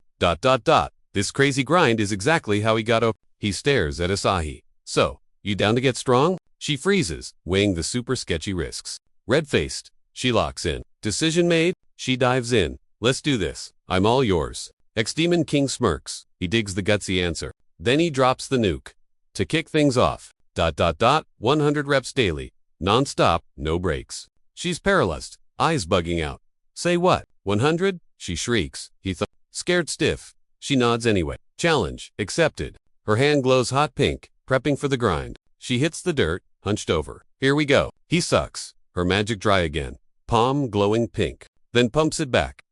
S1: this crazy grind is exactly how he got up. He stares at Asahi. So, you down to get strong? She freezes, weighing the super sketchy risks. Red-faced, she locks in. Decision made, she dives in. Let's do this. I'm all yours. Ex-Demon King smirks. He digs the gutsy answer. Then he drops the nuke. To kick things off. 100 reps daily. Non-stop, no breaks. She's paralyzed, eyes bugging out. Say what? 100? She shrieks. He scared stiff. She nods anyway. Challenge accepted. Her hand glows hot pink, prepping for the grind. She hits the dirt, hunched over. Here we go. He sucks. Her magic dry again. Palm glowing pink. Then pumps it back.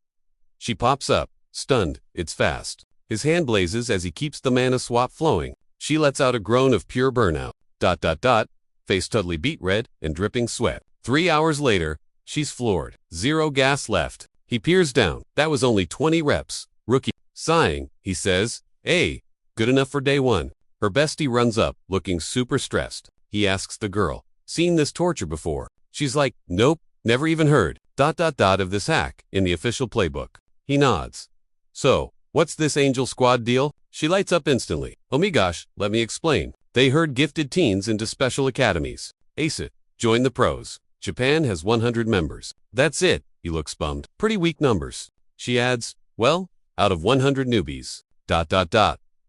S1: She pops up. Stunned. It's fast. His hand blazes as he keeps the mana swap flowing. She lets out a groan of pure burnout. ... Face totally beet red and dripping sweat. 3 hours later, she's floored. 0 gas left. He peers down. That was only 20 reps. Rookie. Sighing, he says, "Hey, good enough for day 1. Her bestie runs up, looking super stressed. He asks the girl, "Seen this torture before?" She's like, "Nope, never even heard ... of this hack in the official playbook." He nods. "So, what's this angel squad deal?" She lights up instantly. "Oh me gosh, let me explain. They herd gifted teens into special academies. Ace it. Join the pros. Japan has 100 members. That's it." He looks bummed. "Pretty weak numbers." She adds, "Well, out of 100 newbies. ...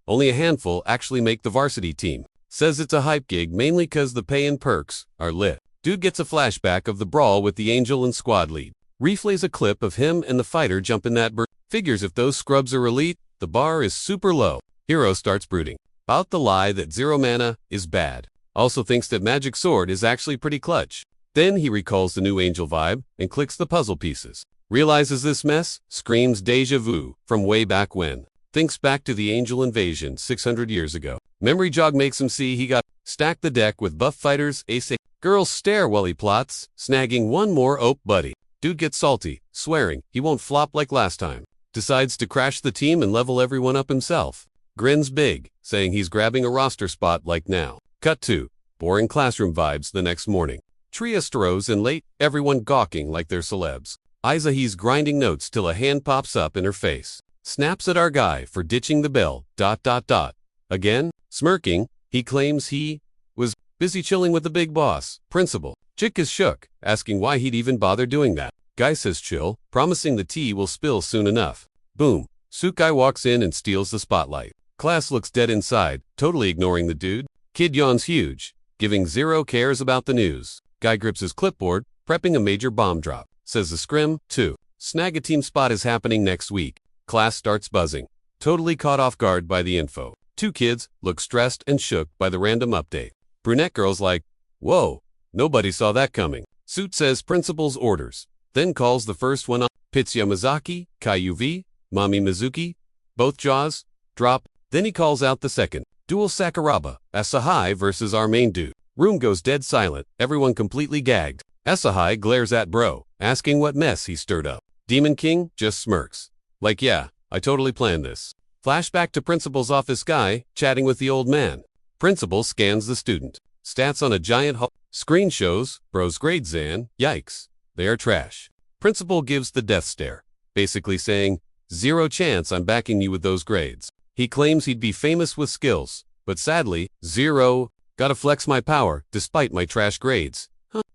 S1: Only a handful actually make the varsity team." Says it's a hype gig mainly cause the pay and perks are lit. Dude gets a flashback of the brawl with the angel and squad lead. Replays a clip of him and the fighter jumping that bird. Figures if those scrubs are elite, the bar is super low. Hero starts brooding about the lie that 0 mana is bad. Also thinks that magic sword is actually pretty clutch. Then he recalls the new angel vibe and clicks the puzzle pieces. Realizes this mess, screams deja vu from way back when. Thinks back to the angel invasion 600 years ago. Memory jog makes him see he got stacked the deck with buff fighters, ace. Girls stare while he plots, snagging one more OP buddy. Dude gets salty, swearing he won't flop like last time. Decides to crash the team and level everyone up himself. Grins big, saying he's grabbing a roster spot like now. Cut to boring classroom vibes the next morning. Trieste rose in late, everyone gawking like they're celebs. Aizahi's grinding notes till a hand pops up in her face. Snaps at our guy for ditching the bell. ... Again, smirking, he claims he was busy chilling with the big boss, principal. Chick is shook, asking why he'd even bother doing that. Guy says chill, promising the tea will spill soon enough. Boom. Sukai walks in and steals the spotlight. Class looks dead inside, totally ignoring the dude. Kid yawns huge, giving 0 cares about the news. Guy grips his clipboard, prepping a major bomb drop. Says the scrim, too. Snag a team spot is happening next week. Class starts buzzing, totally caught off guard by the info. 2 kids look stressed and shook by the random update. Brunette girl's like, "Whoa, nobody saw that coming." Suit says principal's orders, then calls the first one on. Pits Yamazaki, Kaiuv, Mami Mizuki, both jaws drop. Then he calls out the second. Duel Sakuraba, Asahai versus our main dude. Room goes dead silent, everyone completely gagged. Asahai glares at bro, asking what mess he stirred up. Demon King just smirks. Like, yeah, I totally planned this. Flashback to principal's office guy, chatting with the old man. Principal scans the student. Stats on a giant screen shows, bro's grades and, yikes, they are trash. Principal gives the death stare, basically saying, 0 chance I'm backing you with those grades. He claims he'd be famous with skills, but sadly, 0, gotta flex my power, despite my trash grades.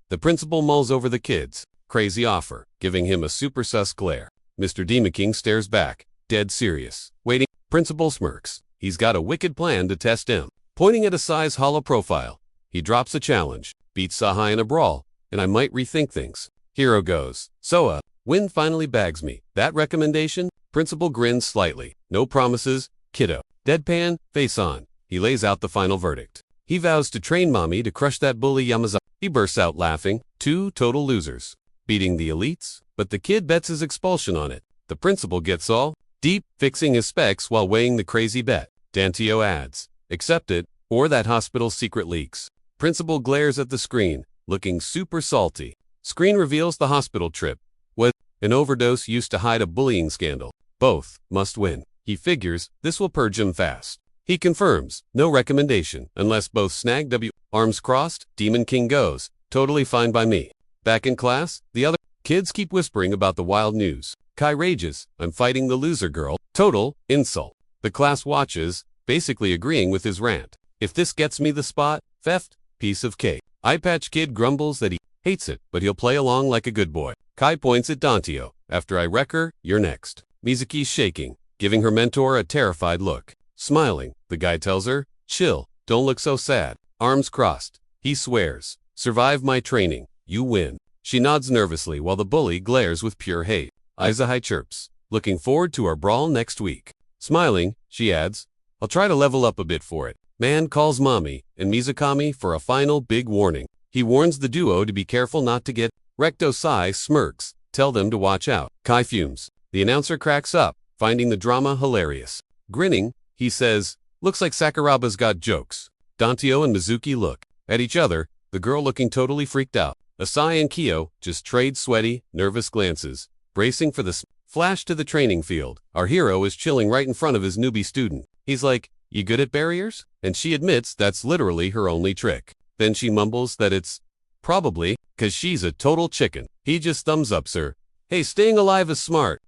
S1: The principal mulls over the kids. Crazy offer, giving him a super sus glare. Mr. Demon King stares back, dead serious. Waiting. Principal smirks. He's got a wicked plan to test him. Pointing at a size hollow profile, he drops a challenge. Beats Sahai in a brawl, and I might rethink things. Hero goes. So, win finally bags me. That recommendation? Principal grins slightly. No promises, kiddo. Deadpan, face on. He lays out the final verdict. He vows to train mommy to crush that bully Yamazaki. He bursts out laughing. 2 total losers. Beating the elites, but the kid bets his expulsion on it. The principal gets all deep, fixing his specs while weighing the crazy bet. Dantio adds, accept it, or that hospital secret leaks. Principal glares at the screen, looking super salty. Screen reveals the hospital trip. What? An overdose used to hide a bullying scandal. Both must win. He figures this will purge him fast. He confirms, no recommendation, unless both snag W. Arms crossed, Demon King goes, totally fine by me. Back in class, the other kids keep whispering about the wild news. Kai rages, I'm fighting the loser girl. Total insult. The class watches, basically agreeing with his rant. If this gets me the spot, theft, piece of cake. Eye Patch Kid grumbles that he hates it, but he'll play along like a good boy. Kai points at Dantio. After I wreck her, you're next. Mizuki's shaking, giving her mentor a terrified look. Smiling, the guy tells her, chill, don't look so sad. Arms crossed. He swears, survive my training, you win. She nods nervously while the bully glares with pure hate. Aizahai chirps, looking forward to our brawl next week. Smiling, she adds, I'll try to level up a bit for it. Man calls Mommy and Mizukami for a final big warning. He warns the duo to be careful not to get Recto Sai smirks. Tell them to watch out. Kai fumes. The announcer cracks up, finding the drama hilarious. Grinning, he says, "Looks like Sakuraba's got jokes." Dantio and Mizuki look at each other, the girl looking totally freaked out. Asai and Kyo just trade sweaty, nervous glances, bracing for the flash to the training field. Our hero is chilling right in front of his newbie student. He's like, "You good at barriers?" And she admits that's literally her only trick. Then she mumbles that it's probably 'cause she's a total chicken. He just thumbs up her. "Hey, staying alive is smart."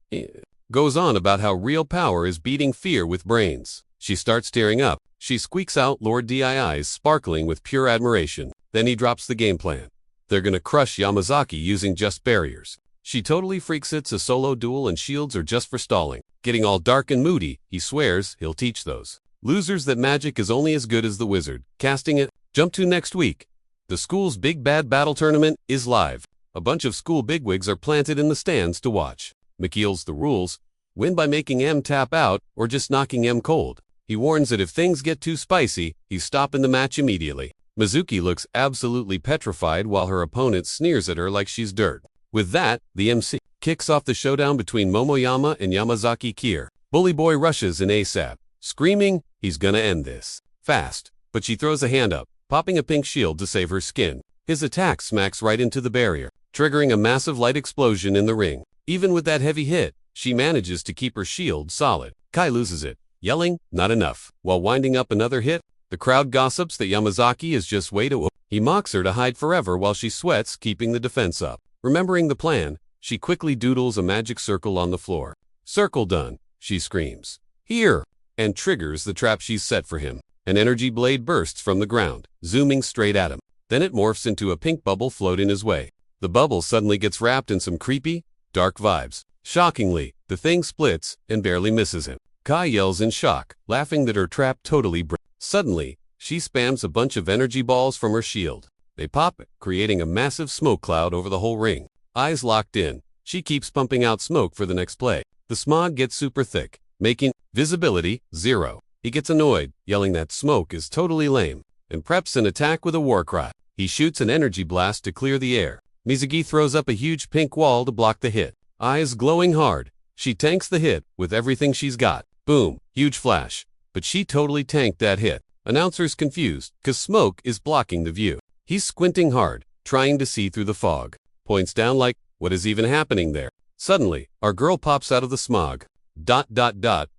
S1: Goes on about how real power is beating fear with brains. She starts tearing up. She squeaks out Lord Dii's sparkling with pure admiration. Then he drops the game plan. They're gonna crush Yamazaki using just barriers. She totally freaks it's a solo duel and shields are just for stalling. Getting all dark and moody, he swears he'll teach those losers that magic is only as good as the wizard. Casting it. Jump to next week. The school's Big Bad Battle Tournament is live. A bunch of school bigwigs are planted in the stands to watch. McKeel's the rules. Win by making M tap out or just knocking M cold. He warns that if things get too spicy, he's stopping the match immediately. Mizuki looks absolutely petrified while her opponent sneers at her like she's dirt. With that, the MC kicks off the showdown between Momoyama and Yamazaki Kier. Bully Boy rushes in ASAP, screaming, he's gonna end this fast. But she throws a hand up, popping a pink shield to save her skin. His attack smacks right into the barrier, triggering a massive light explosion in the ring. Even with that heavy hit, she manages to keep her shield solid. Kai loses it, yelling, "Not enough." While winding up another hit, the crowd gossips that Yamazaki is just way too. He mocks her to hide forever while she sweats, keeping the defense up. Remembering the plan, she quickly doodles a magic circle on the floor. "Circle done," she screams. "Here!" and triggers the trap she's set for him. An energy blade bursts from the ground, zooming straight at him. Then it morphs into a pink bubble floating his way. The bubble suddenly gets wrapped in some creepy, dark vibes. Shockingly, the thing splits and barely misses him. Kai yells in shock, laughing that her trap totally broke. Suddenly, she spams a bunch of energy balls from her shield. They pop, creating a massive smoke cloud over the whole ring. Eyes locked in, she keeps pumping out smoke for the next play. The smog gets super thick, making visibility 0. He gets annoyed, yelling that smoke is totally lame, and preps an attack with a war cry. He shoots an energy blast to clear the air. Mizuki throws up a huge pink wall to block the hit. Eyes glowing hard, she tanks the hit with everything she's got. Boom, huge flash. But she totally tanked that hit. Announcer's confused, 'cause smoke is blocking the view. He's squinting hard, trying to see through the fog. Points down like, what is even happening there? Suddenly, our girl pops out of the smog.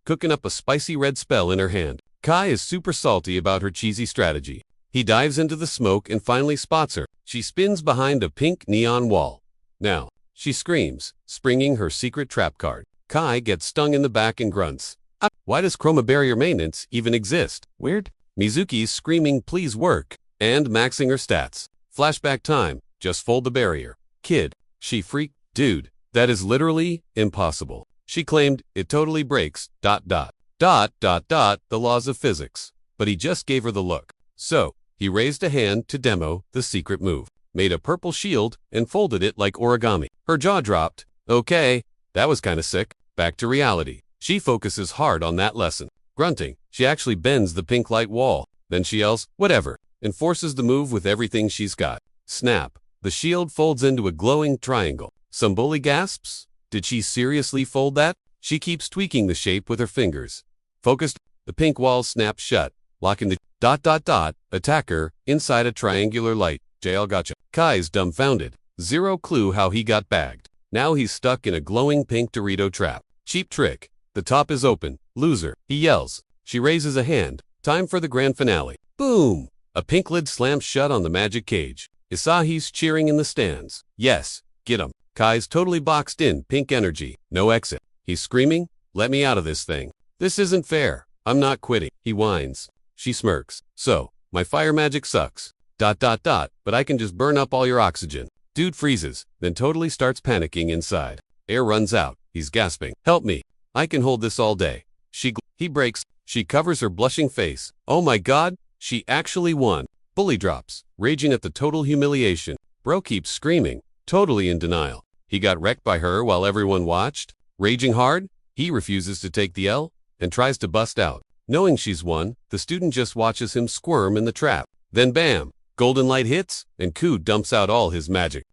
S1: Cooking up a spicy red spell in her hand. Kai is super salty about her cheesy strategy. He dives into the smoke and finally spots her. She spins behind a pink neon wall. Now, she screams, springing her secret trap card. Kai gets stung in the back and grunts. Why does chroma barrier maintenance even exist? Weird. Mizuki's screaming, "Please work," and maxing her stats. Flashback time, just fold the barrier. Kid, she freaked. Dude, that is literally impossible. She claimed, it totally breaks, the laws of physics. But he just gave her the look. So, he raised a hand to demo the secret move, made a purple shield, and folded it like origami. Her jaw dropped. Okay, that was kinda sick. Back to reality. She focuses hard on that lesson. Grunting, she actually bends the pink light wall. Then she yells, "Whatever," and forces the move with everything she's got. Snap. The shield folds into a glowing triangle. Some bully gasps. Did she seriously fold that? She keeps tweaking the shape with her fingers. Focused, the pink wall snaps shut, locking the attacker inside a triangular light. JL gotcha. Kai's dumbfounded. Zero clue how he got bagged. Now he's stuck in a glowing pink Dorito trap. Cheap trick. The top is open. Loser. He yells. She raises a hand. Time for the grand finale. Boom! A pink lid slams shut on the magic cage. Isahi's cheering in the stands. Yes, get him. Kai's totally boxed in pink energy. No exit. He's screaming, "Let me out of this thing. This isn't fair. I'm not quitting." He whines. She smirks. "So, my fire magic sucks. But I can just burn up all your oxygen." Dude freezes, then totally starts panicking inside. Air runs out. He's gasping. "Help me. I can hold this all day." He breaks. She covers her blushing face. Oh my god, she actually won. Bully drops, raging at the total humiliation. Bro keeps screaming, totally in denial. He got wrecked by her while everyone watched. Raging hard, he refuses to take the L and tries to bust out. Knowing she's won, the student just watches him squirm in the trap. Then bam! Golden light hits, and Ku dumps out all his magic.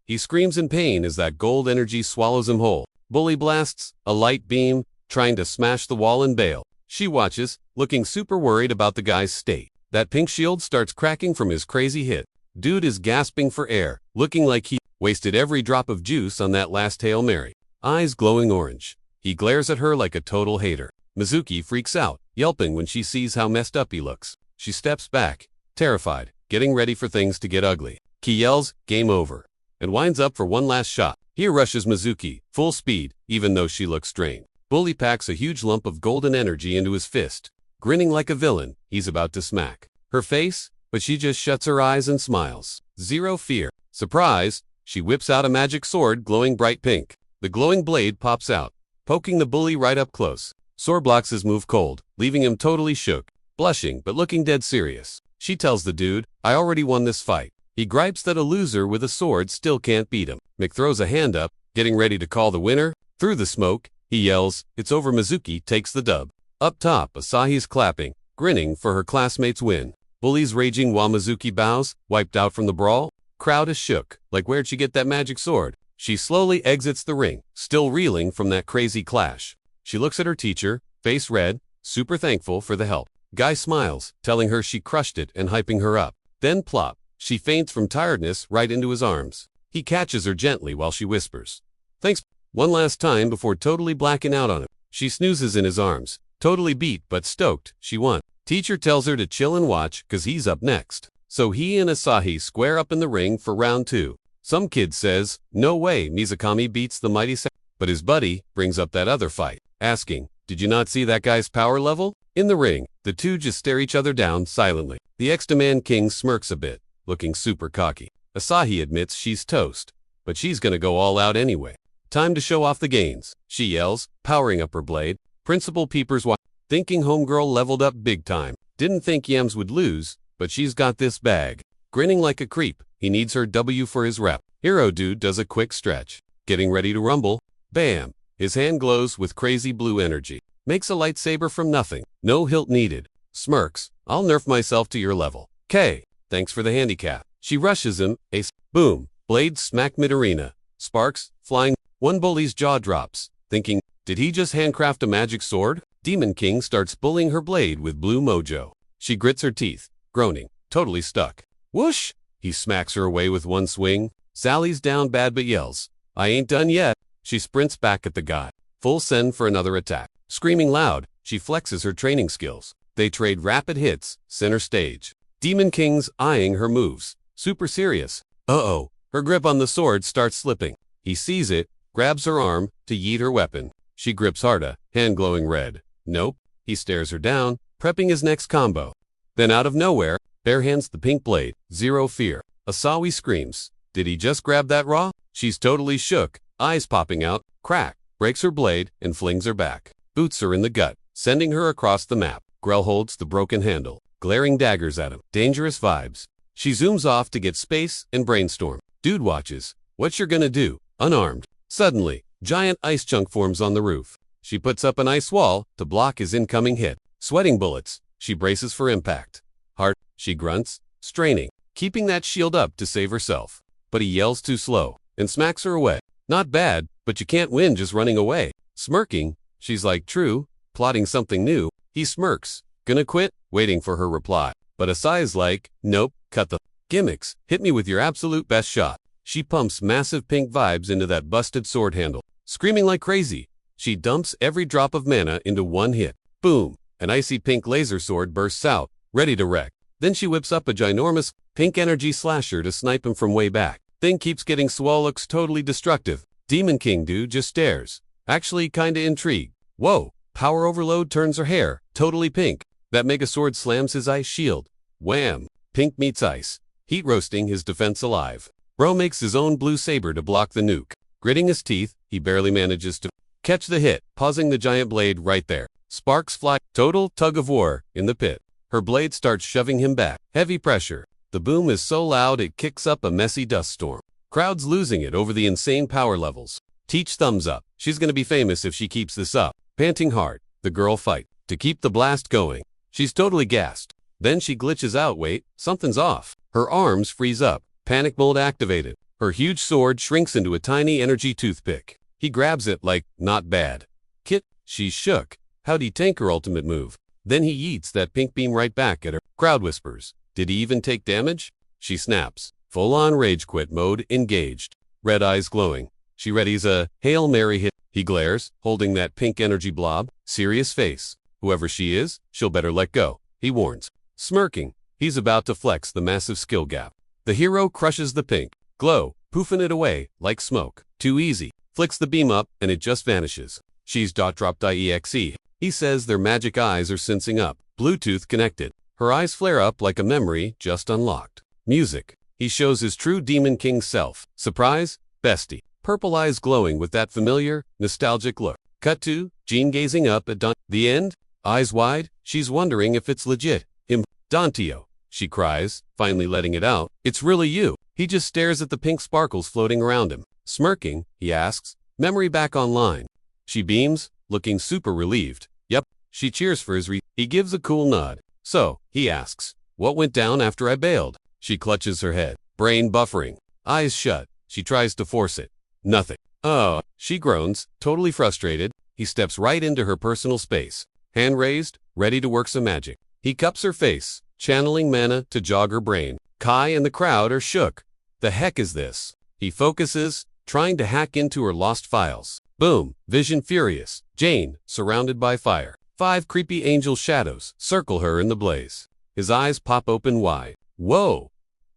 S1: He screams in pain as that gold energy swallows him whole. Bully blasts a light beam, trying to smash the wall and bail. She watches, looking super worried about the guy's state. That pink shield starts cracking from his crazy hit. Dude is gasping for air, looking like he wasted every drop of juice on that last Hail Mary. Eyes glowing orange. He glares at her like a total hater. Mizuki freaks out, yelping when she sees how messed up he looks. She steps back, terrified, getting ready for things to get ugly. Ki yells, "Game over," and winds up for one last shot. Here rushes Mizuki, full speed, even though she looks strained. Bully packs a huge lump of golden energy into his fist. Grinning like a villain, he's about to smack her face, but she just shuts her eyes and smiles. Zero fear. Surprise! She whips out a magic sword glowing bright pink. The glowing blade pops out, poking the bully right up close. Sword blocks his move cold, leaving him totally shook, blushing but looking dead serious. She tells the dude, "I already won this fight." He gripes that a loser with a sword still can't beat him. Mick throws a hand up, getting ready to call the winner. Through the smoke, he yells, "It's over." Mizuki takes the dub. Up top, Asahi's clapping, grinning for her classmates' win. Bully's raging while Mizuki bows, wiped out from the brawl. Crowd is shook, like where'd she get that magic sword? She slowly exits the ring, still reeling from that crazy clash. She looks at her teacher, face red, super thankful for the help. Guy smiles, telling her she crushed it and hyping her up. Then plop, she faints from tiredness right into his arms. He catches her gently while she whispers, "Thanks," one last time before totally blacking out on him. She snoozes in his arms, totally beat but stoked she won. Teacher tells her to chill and watch, cause he's up next. So he and Asahi square up in the ring for round 2. Some kid says, "No way Mizukami beats the mighty but his buddy brings up that other fight, asking, "Did you not see that guy's power level?" In the ring, the two just stare each other down silently. The ex-demand king smirks a bit, looking super cocky. Asahi admits she's toast, but she's gonna go all out anyway. Time to show off the gains, she yells, powering up her blade. Principal peepers watch, thinking homegirl leveled up big time. Didn't think Yams would lose, but she's got this bag. Grinning like a creep, he needs her W for his rep. Hero dude does a quick stretch, getting ready to rumble. Bam! His hand glows with crazy blue energy. Makes a lightsaber from nothing. No hilt needed. Smirks, "I'll nerf myself to your level." "K, thanks for the handicap." She rushes him, ace, boom, blade smack mid-arena. Sparks, flying. One bully's jaw drops, thinking, did he just handcraft a magic sword? Demon King starts bullying her blade with blue mojo. She grits her teeth, groaning, totally stuck. Whoosh! He smacks her away with one swing. Sally's down bad but yells, "I ain't done yet." She sprints back at the guy. Full send for another attack. Screaming loud, she flexes her training skills. They trade rapid hits, center stage. Demon King's eyeing her moves, super serious. Uh-oh, her grip on the sword starts slipping. He sees it, grabs her arm to yeet her weapon. She grips harder, hand glowing red. Nope. He stares her down, prepping his next combo. Then out of nowhere, barehands the pink blade. Zero fear. Asahi screams. Did he just grab that raw? She's totally shook, eyes popping out. Crack. Breaks her blade and flings her back. Boots her in the gut, sending her across the map. Grell holds the broken handle, glaring daggers at him. Dangerous vibes. She zooms off to get space and brainstorm. Dude watches. What you're gonna do? Unarmed. Suddenly, giant ice chunk forms on the roof. She puts up an ice wall to block his incoming hit. Sweating bullets, she braces for impact. Heart, she grunts, straining, keeping that shield up to save herself. But he yells too slow and smacks her away. Not bad, but you can't win just running away. Smirking, she's like, true, plotting something new. He smirks, gonna quit, waiting for her reply. But Asai's like, nope, cut the gimmicks, hit me with your absolute best shot. She pumps massive pink vibes into that busted sword handle. Screaming like crazy, she dumps every drop of mana into one hit. Boom, an icy pink laser sword bursts out, ready to wreck. Then she whips up a ginormous pink energy slasher to snipe him from way back. Thing keeps getting swole, looks totally destructive. Demon King dude just stares, actually kinda intrigued. Whoa, power overload turns her hair, totally pink. That mega sword slams his ice shield. Wham, pink meets ice, heat roasting his defense alive. Bro makes his own blue saber to block the nuke. Gritting his teeth, he barely manages to catch the hit, pausing the giant blade right there. Sparks fly, total tug of war in the pit. Her blade starts shoving him back. Heavy pressure. The boom is so loud it kicks up a messy dust storm. Crowds losing it over the insane power levels. Teach thumbs up. She's gonna be famous if she keeps this up. Panting hard, the girl fight. to keep the blast going. She's totally gassed. Then she glitches out. Wait, something's off. Her arms freeze up. Panic mode activated. Her huge sword shrinks into a tiny energy toothpick. He grabs it like, not bad. Kit, she's shook. How'd he tank her ultimate move? Then he yeets that pink beam right back at her. Crowd whispers. Did he even take damage? She snaps. Full-on rage quit mode engaged. Red eyes glowing. She readies a Hail Mary hit. He glares, holding that pink energy blob. Serious face. Whoever she is, she'll better let go. He warns. Smirking. He's about to flex the massive skill gap. The hero crushes the pink glow, poofing it away like smoke. Too easy. Flicks the beam up and it just vanishes. She's .drop.exe. He says their magic eyes are sensing up. Bluetooth connected. Her eyes flare up like a memory just unlocked. Music. He shows his true Demon King self. Surprise? Bestie. Purple eyes glowing with that familiar, nostalgic look. Cut to Jean gazing up at The end? Eyes wide, she's wondering if it's legit. Him. Dantio. She cries, finally letting it out. It's really you. He just stares at the pink sparkles floating around him. Smirking, he asks, memory back online. She beams, looking super relieved. Yep. She cheers for his He gives a cool nod. So, he asks, what went down after I bailed? She clutches her head. Brain buffering. Eyes shut. She tries to force it. Nothing. Oh, she groans, totally frustrated. He steps right into her personal space. Hand raised, ready to work some magic. He cups her face, channeling mana to jog her brain. Kai and the crowd are shook. The heck is this? He focuses, trying to hack into her lost files. Boom, vision furious. Jane, surrounded by fire. 5 creepy angel shadows circle her in the blaze. His eyes pop open wide. Whoa!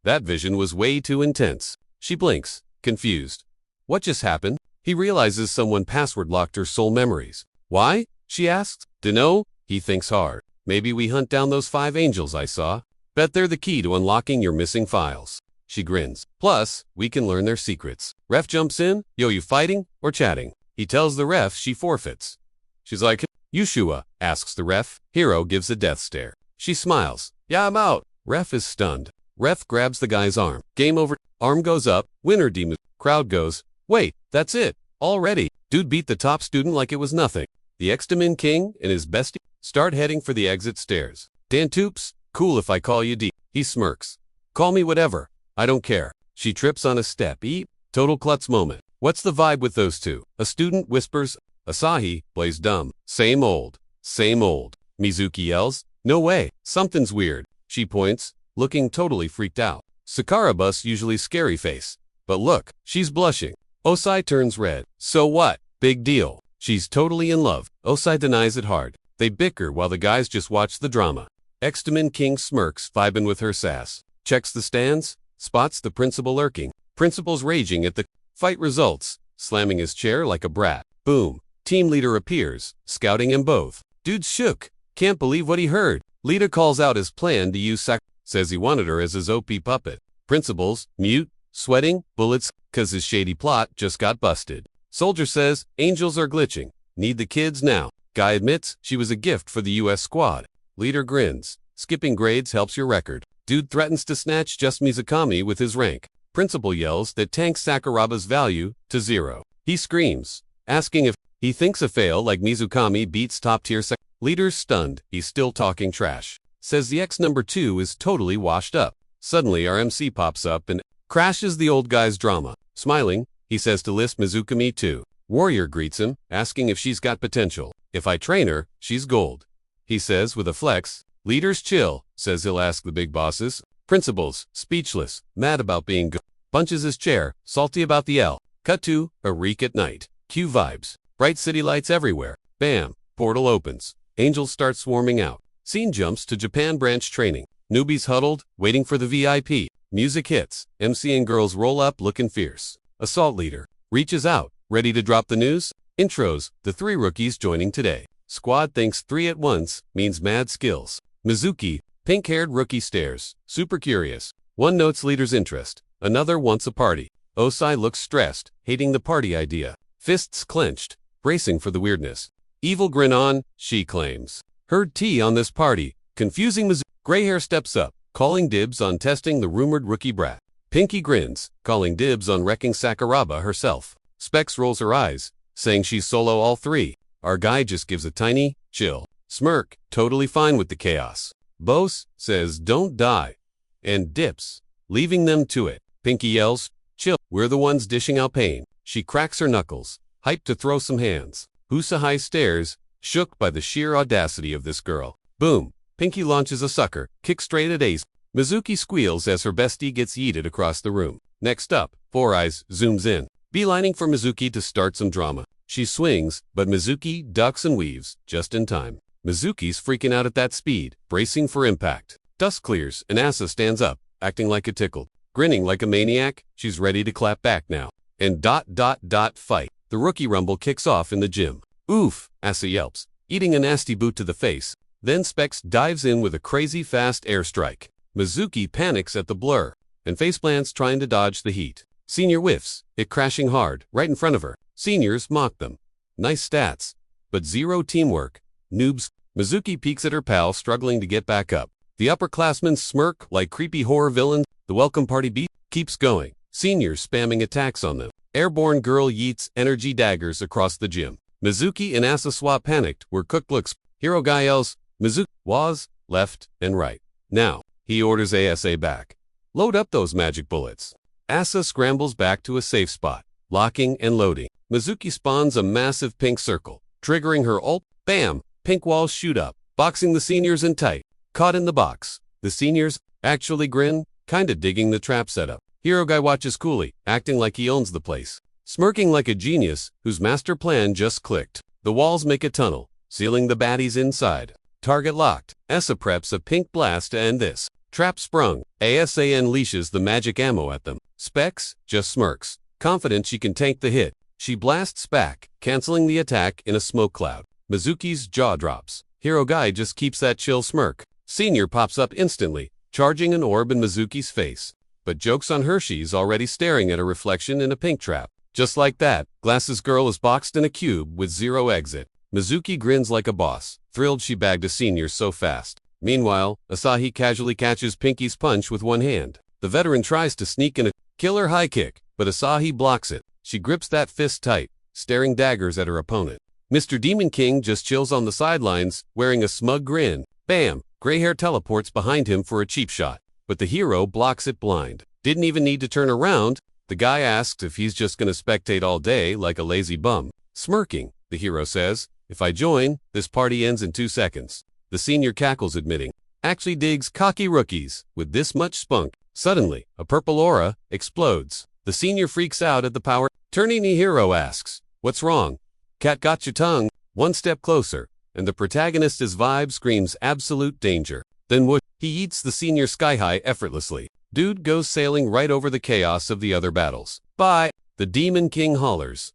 S1: That vision was way too intense. She blinks, confused. What just happened? He realizes someone password-locked her soul memories. Why? She asks. Dunno. He thinks hard. Maybe we hunt down those 5 angels I saw. Bet they're the key to unlocking your missing files. She grins. Plus, we can learn their secrets. Ref jumps in. Yo, you fighting or chatting? He tells the ref she forfeits. She's like, Yushua, asks the ref. Hero gives a death stare. She smiles. Yeah, I'm out. Ref is stunned. Ref grabs the guy's arm. Game over. Arm goes up. Winner demon. Crowd goes. Wait, that's it. Already. Dude beat the top student like it was nothing. The Extamin King and his bestie start heading for the exit stairs. Dan Toops, cool if I call you D. He smirks. Call me whatever. I don't care. She trips on a step. Eep. Total klutz moment. What's the vibe with those two? A student whispers. Asahi plays dumb. Same old. Same old. Mizuki yells. No way. Something's weird. She points, looking totally freaked out. Sakurabus usually scary face. But look, she's blushing. Osai turns red. So what? Big deal. She's totally in love. Osai denies it hard. They bicker while the guys just watch the drama. Extamin King smirks, vibing with her sass. Checks the stands, spots the principal lurking. Principal's raging at the fight results, slamming his chair like a brat. Boom. Team leader appears, scouting him both. Dude's shook. Can't believe what he heard. Leader calls out his plan to use says he wanted her as his OP puppet. Principal's mute, sweating, bullets, cause his shady plot just got busted. Soldier says, angels are glitching. Need the kids now. Guy admits she was a gift for the US squad. Leader grins. Skipping grades helps your record. Dude threatens to snatch just Mizukami with his rank. Principal yells that tanks Sakuraba's value to 0. He screams, asking if he thinks a fail like Mizukami beats top-tier Leader's stunned. He's still talking trash. Says the X number 2 is totally washed up. Suddenly our MC pops up and crashes the old guy's drama. Smiling, he says to list Mizukami too. Warrior greets him, asking if she's got potential. If I train her, she's gold. He says with a flex. Leaders chill, says he'll ask the big bosses. Principals, speechless, mad about being good. Punches his chair, salty about the L. Cut to a reek at night. Cue vibes. Bright city lights everywhere. Bam. Portal opens. Angels start swarming out. Scene jumps to Japan branch training. Newbies huddled, waiting for the VIP. Music hits. MC and girls roll up looking fierce. Assault leader reaches out, ready to drop the news. Intros, the 3 rookies joining today. Squad thinks 3 at once means mad skills. Mizuki, pink-haired rookie stares, super curious. One notes leader's interest. Another wants a party. Osai looks stressed, hating the party idea. Fists clenched, bracing for the weirdness. Evil grin on, she claims. Heard tea on this party. Confusing Mizuki. Gray hair steps up, calling dibs on testing the rumored rookie brat. Pinky grins, calling dibs on wrecking Sakuraba herself. Specs rolls her eyes, saying she's solo all 3. Our guy just gives a tiny chill. Smirk, totally fine with the chaos. Bose says don't die, and dips, leaving them to it. Pinky yells, chill, we're the ones dishing out pain. She cracks her knuckles, hyped to throw some hands. Usahai stares, shook by the sheer audacity of this girl. Boom, Pinky launches a sucker, kick straight at Ace. Mizuki squeals as her bestie gets yeeted across the room. Next up, Four Eyes zooms in, beelining for Mizuki to start some drama. She swings, but Mizuki ducks and weaves, just in time. Mizuki's freaking out at that speed, bracing for impact. Dust clears, and Asa stands up, acting like a tickled. Grinning like a maniac, she's ready to clap back now. And fight. The rookie rumble kicks off in the gym. Oof, Asa yelps, eating a nasty boot to the face. Then Specs dives in with a crazy fast airstrike. Mizuki panics at the blur, and faceplants trying to dodge the heat. Senior whiffs, it crashing hard, right in front of her. Seniors mock them. Nice stats, but zero teamwork. Noobs. Mizuki peeks at her pal struggling to get back up. The upperclassmen smirk like creepy horror villains. The welcome party beat keeps going. Seniors spamming attacks on them. Airborne girl yeets energy daggers across the gym. Mizuki and Asa swap panicked where cooked looks. Hero guy yells, Mizuki, was, left, and right. Now, he orders Asa back. Load up those magic bullets. Asa scrambles back to a safe spot, locking and loading. Mizuki spawns a massive pink circle, triggering her ult. Bam! Pink walls shoot up, boxing the seniors in tight. Caught in the box. The seniors actually grin, kinda digging the trap setup. Hero guy watches coolly, acting like he owns the place. Smirking like a genius whose master plan just clicked. The walls make a tunnel, sealing the baddies inside. Target locked. Asa preps a pink blast to end this. Trap sprung. Asa unleashes the magic ammo at them. Specs just smirks, confident she can tank the hit. She blasts back, canceling the attack in a smoke cloud. Mizuki's jaw drops. Hero guy just keeps that chill smirk. Senior pops up instantly, charging an orb in Mizuki's face. But joke's on her, she's already staring at a reflection in a pink trap. Just like that, Glasses girl is boxed in a cube with zero exit. Mizuki grins like a boss, thrilled she bagged a senior so fast. Meanwhile, Asahi casually catches Pinky's punch with one hand. The veteran tries to sneak in a killer high kick, but Asahi blocks it. She grips that fist tight, staring daggers at her opponent. Mr. Demon King just chills on the sidelines, wearing a smug grin. Bam! Gray hair teleports behind him for a cheap shot, but the hero blocks it blind. Didn't even need to turn around. The guy asks if he's just gonna spectate all day like a lazy bum. Smirking, the hero says, if I join, this party ends in 2 seconds. The senior cackles, admitting, actually digs cocky rookies with this much spunk. Suddenly, a purple aura explodes. The senior freaks out at the power. Turning, the hero asks, what's wrong? Cat got your tongue. One step closer, and the protagonist's vibe screams absolute danger. Then what? He eats the senior sky high effortlessly. Dude goes sailing right over the chaos of the other battles. Bye! The Demon King hollers.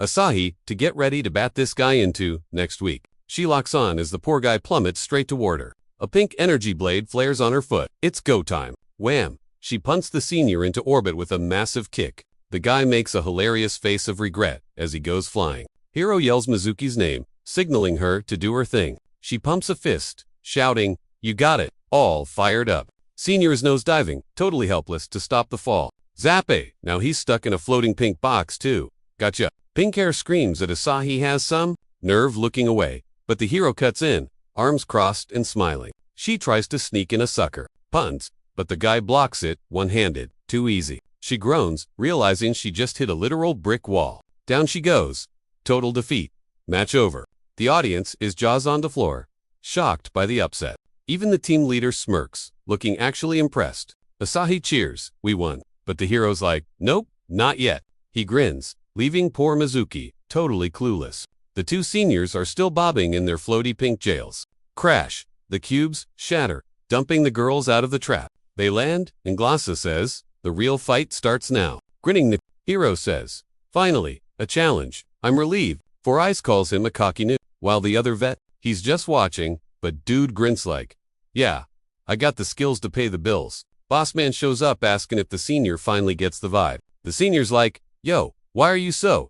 S1: Asahi, to get ready to bat this guy into next week. She locks on as the poor guy plummets straight toward her. A pink energy blade flares on her foot. It's go time. Wham! She punts the senior into orbit with a massive kick. The guy makes a hilarious face of regret as he goes flying. Hero yells Mizuki's name, signaling her to do her thing. She pumps a fist, shouting, you got it, all fired up. Senior is nosediving, totally helpless to stop the fall. Zappe! Now he's stuck in a floating pink box too. Gotcha. Pink hair screams that Asahi has some nerve looking away, but the hero cuts in, arms crossed and smiling. She tries to sneak in a sucker. Punts, but the guy blocks it, one-handed. Too easy. She groans, realizing she just hit a literal brick wall. Down she goes. Total defeat. Match over. The audience is jaws on the floor, shocked by the upset. Even the team leader smirks, looking actually impressed. Asahi cheers, we won. But the hero's like, nope, not yet. He grins, leaving poor Mizuki totally clueless. The two seniors are still bobbing in their floaty pink jails. Crash. The cubes shatter, dumping the girls out of the trap. They land, and Glassa says, the real fight starts now. Grinning, the hero says, finally, a challenge. I'm relieved. Four Eyes calls him a cocky noob, while the other vet, he's just watching, but dude grins like, yeah, I got the skills to pay the bills. Bossman shows up asking if the senior finally gets the vibe. The senior's like, yo, why are you so,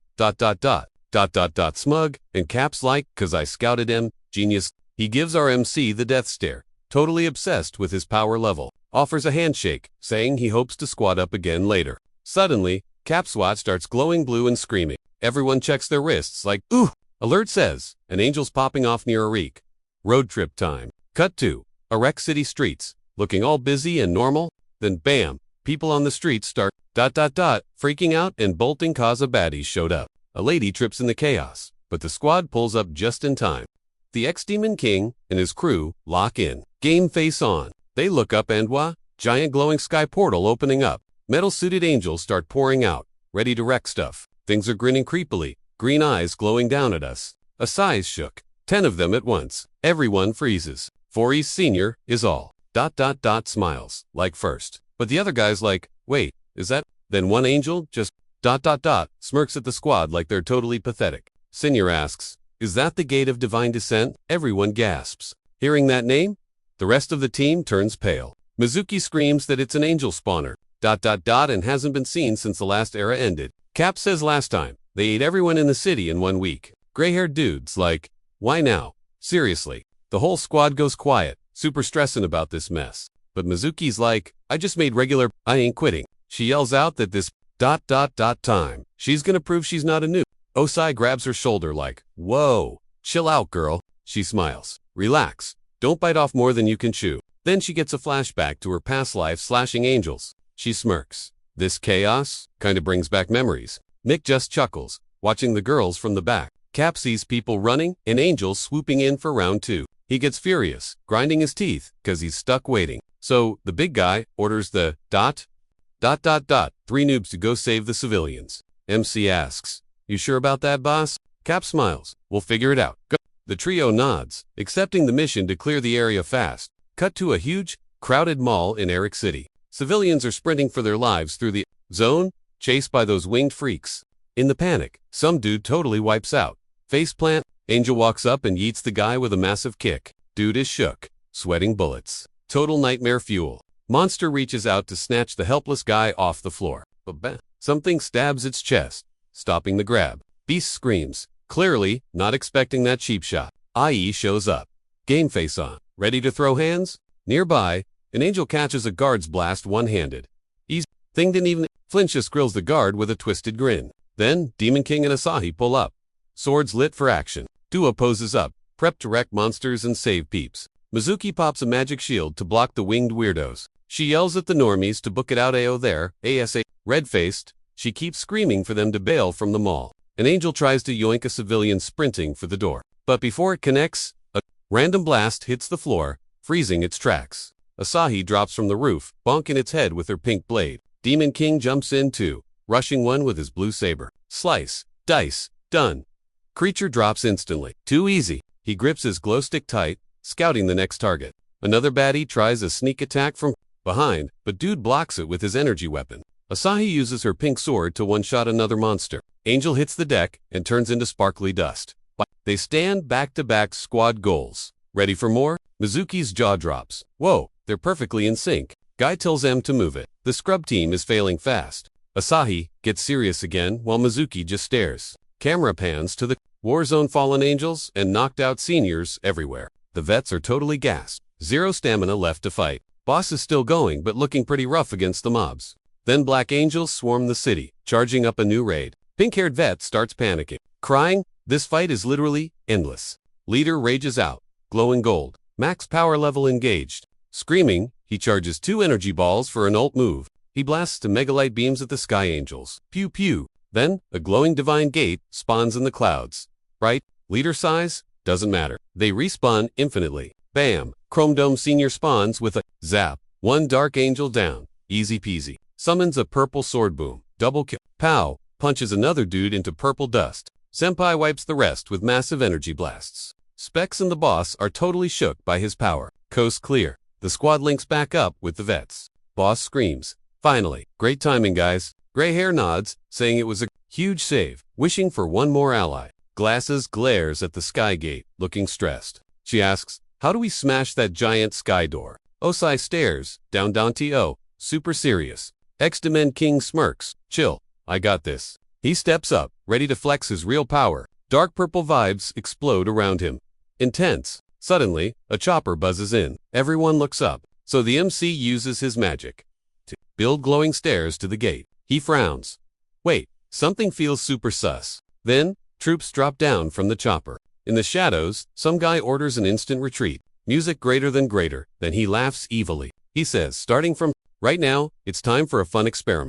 S1: smug, and Cap's like, cause I scouted him, genius. He gives our MC the death stare, totally obsessed with his power level, offers a handshake, saying he hopes to squat up again later. Suddenly, Cap's watch starts glowing blue and screaming. Everyone checks their wrists like, ooh! Alert says, an angel's popping off near Arik. Road trip time. Cut to Erect City streets, looking all busy and normal. Then bam, people on the streets start ... freaking out and bolting cause a baddie showed up. A lady trips in the chaos, but the squad pulls up just in time. The ex-demon king and his crew lock in. Game face on. They look up and giant glowing sky portal opening up. Metal-suited angels start pouring out, ready to wreck stuff. Things are grinning creepily, green eyes glowing down at us. A sigh shook. 10 of them at once. Everyone freezes. 4E Senior is all ... smiles, like first. But the other guy's like, wait, is that? Then one angel just ... smirks at the squad like they're totally pathetic. Senior asks, is that the gate of divine descent? Everyone gasps. Hearing that name, the rest of the team turns pale. Mizuki screams that it's an angel spawner ... and hasn't been seen since the last era ended. Cap says last time, they ate everyone in the city in 1 week. Gray-haired dude's like, why now? Seriously. The whole squad goes quiet, super stressing about this mess. But Mizuki's like, I just made regular, I ain't quitting. She yells out that this ... time, she's gonna prove she's not a noob. Osai grabs her shoulder like, whoa, chill out girl. She smiles. Relax. Don't bite off more than you can chew. Then she gets a flashback to her past life slashing angels. She smirks. This chaos kinda brings back memories. Mick just chuckles, watching the girls from the back. Cap sees people running and angels swooping in for round 2. He gets furious, grinding his teeth, cause he's stuck waiting. So, the big guy orders the ... 3 noobs to go save the civilians. MC asks, you sure about that, boss? Cap smiles, we'll figure it out. Go. The trio nods, accepting the mission to clear the area fast. Cut to a huge, crowded mall in Erect City. Civilians are sprinting for their lives through the zone, chased by those winged freaks. In the panic, some dude totally wipes out. Faceplant, Angel walks up and yeets the guy with a massive kick. Dude is shook, sweating bullets. Total nightmare fuel. Monster reaches out to snatch the helpless guy off the floor. But something stabs its chest, stopping the grab. Beast screams, clearly not expecting that cheap shot. IE shows up. Game face on. Ready to throw hands? Nearby, an angel catches a guard's blast one-handed. Thing didn't even flinch, just grills the guard with a twisted grin. Then, Demon King and Asahi pull up. Swords lit for action. Dua poses up, prepped to wreck monsters and save peeps. Mizuki pops a magic shield to block the winged weirdos. She yells at the normies to book it out AO there, ASA. Red-faced, she keeps screaming for them to bail from the mall. An angel tries to yoink a civilian sprinting for the door. But before it connects, a random blast hits the floor, freezing its tracks. Asahi drops from the roof, bonking its head with her pink blade. Demon King jumps in too, rushing one with his blue saber. Slice, dice, done. Creature drops instantly. Too easy. He grips his glow stick tight, scouting the next target. Another baddie tries a sneak attack from behind, but dude blocks it with his energy weapon. Asahi uses her pink sword to one-shot another monster. Angel hits the deck and turns into sparkly dust. They stand back-to-back squad goals. Ready for more? Mizuki's jaw drops. Whoa, they're perfectly in sync. Guy tells M to move it. The scrub team is failing fast. Asahi gets serious again while Mizuki just stares. Camera pans to the Warzone fallen angels and knocked out seniors everywhere. The vets are totally gassed. 0 stamina left to fight. Boss is still going but looking pretty rough against the mobs. Then black angels swarm the city, charging up a new raid. Pink-haired vet starts panicking. Crying, this fight is literally endless. Leader rages out, glowing gold. Max power level engaged. Screaming, he charges 2 energy balls for an ult move. He blasts to megalite beams at the sky angels. Pew pew. Then, a glowing divine gate spawns in the clouds. Right? Leader size? Doesn't matter. They respawn infinitely. Bam! Chrome Dome Senior spawns with a zap. 1 dark angel down. Easy peasy. Summons a purple sword boom. Double kill. Pow! Punches another dude into purple dust. Senpai wipes the rest with massive energy blasts. Specs and the boss are totally shook by his power. Coast clear. The squad links back up with the vets. Boss screams. Finally. Great timing, guys. Gray hair nods, saying it was a huge save, wishing for one more ally. Glasses glares at the sky gate, looking stressed. She asks, how do we smash that giant sky door? Osai stares, down Dante-o, super serious. Ex-Demon King smirks. Chill, I got this. He steps up, ready to flex his real power. Dark purple vibes explode around him. Intense. Suddenly, a chopper buzzes in. Everyone looks up, so the MC uses his magic to build glowing stairs to the gate. He frowns. Wait, something feels super sus. Then, troops drop down from the chopper. In the shadows, some guy orders an instant retreat. Music greater. Then he laughs evilly. He says, starting from right now, it's time for a fun experiment.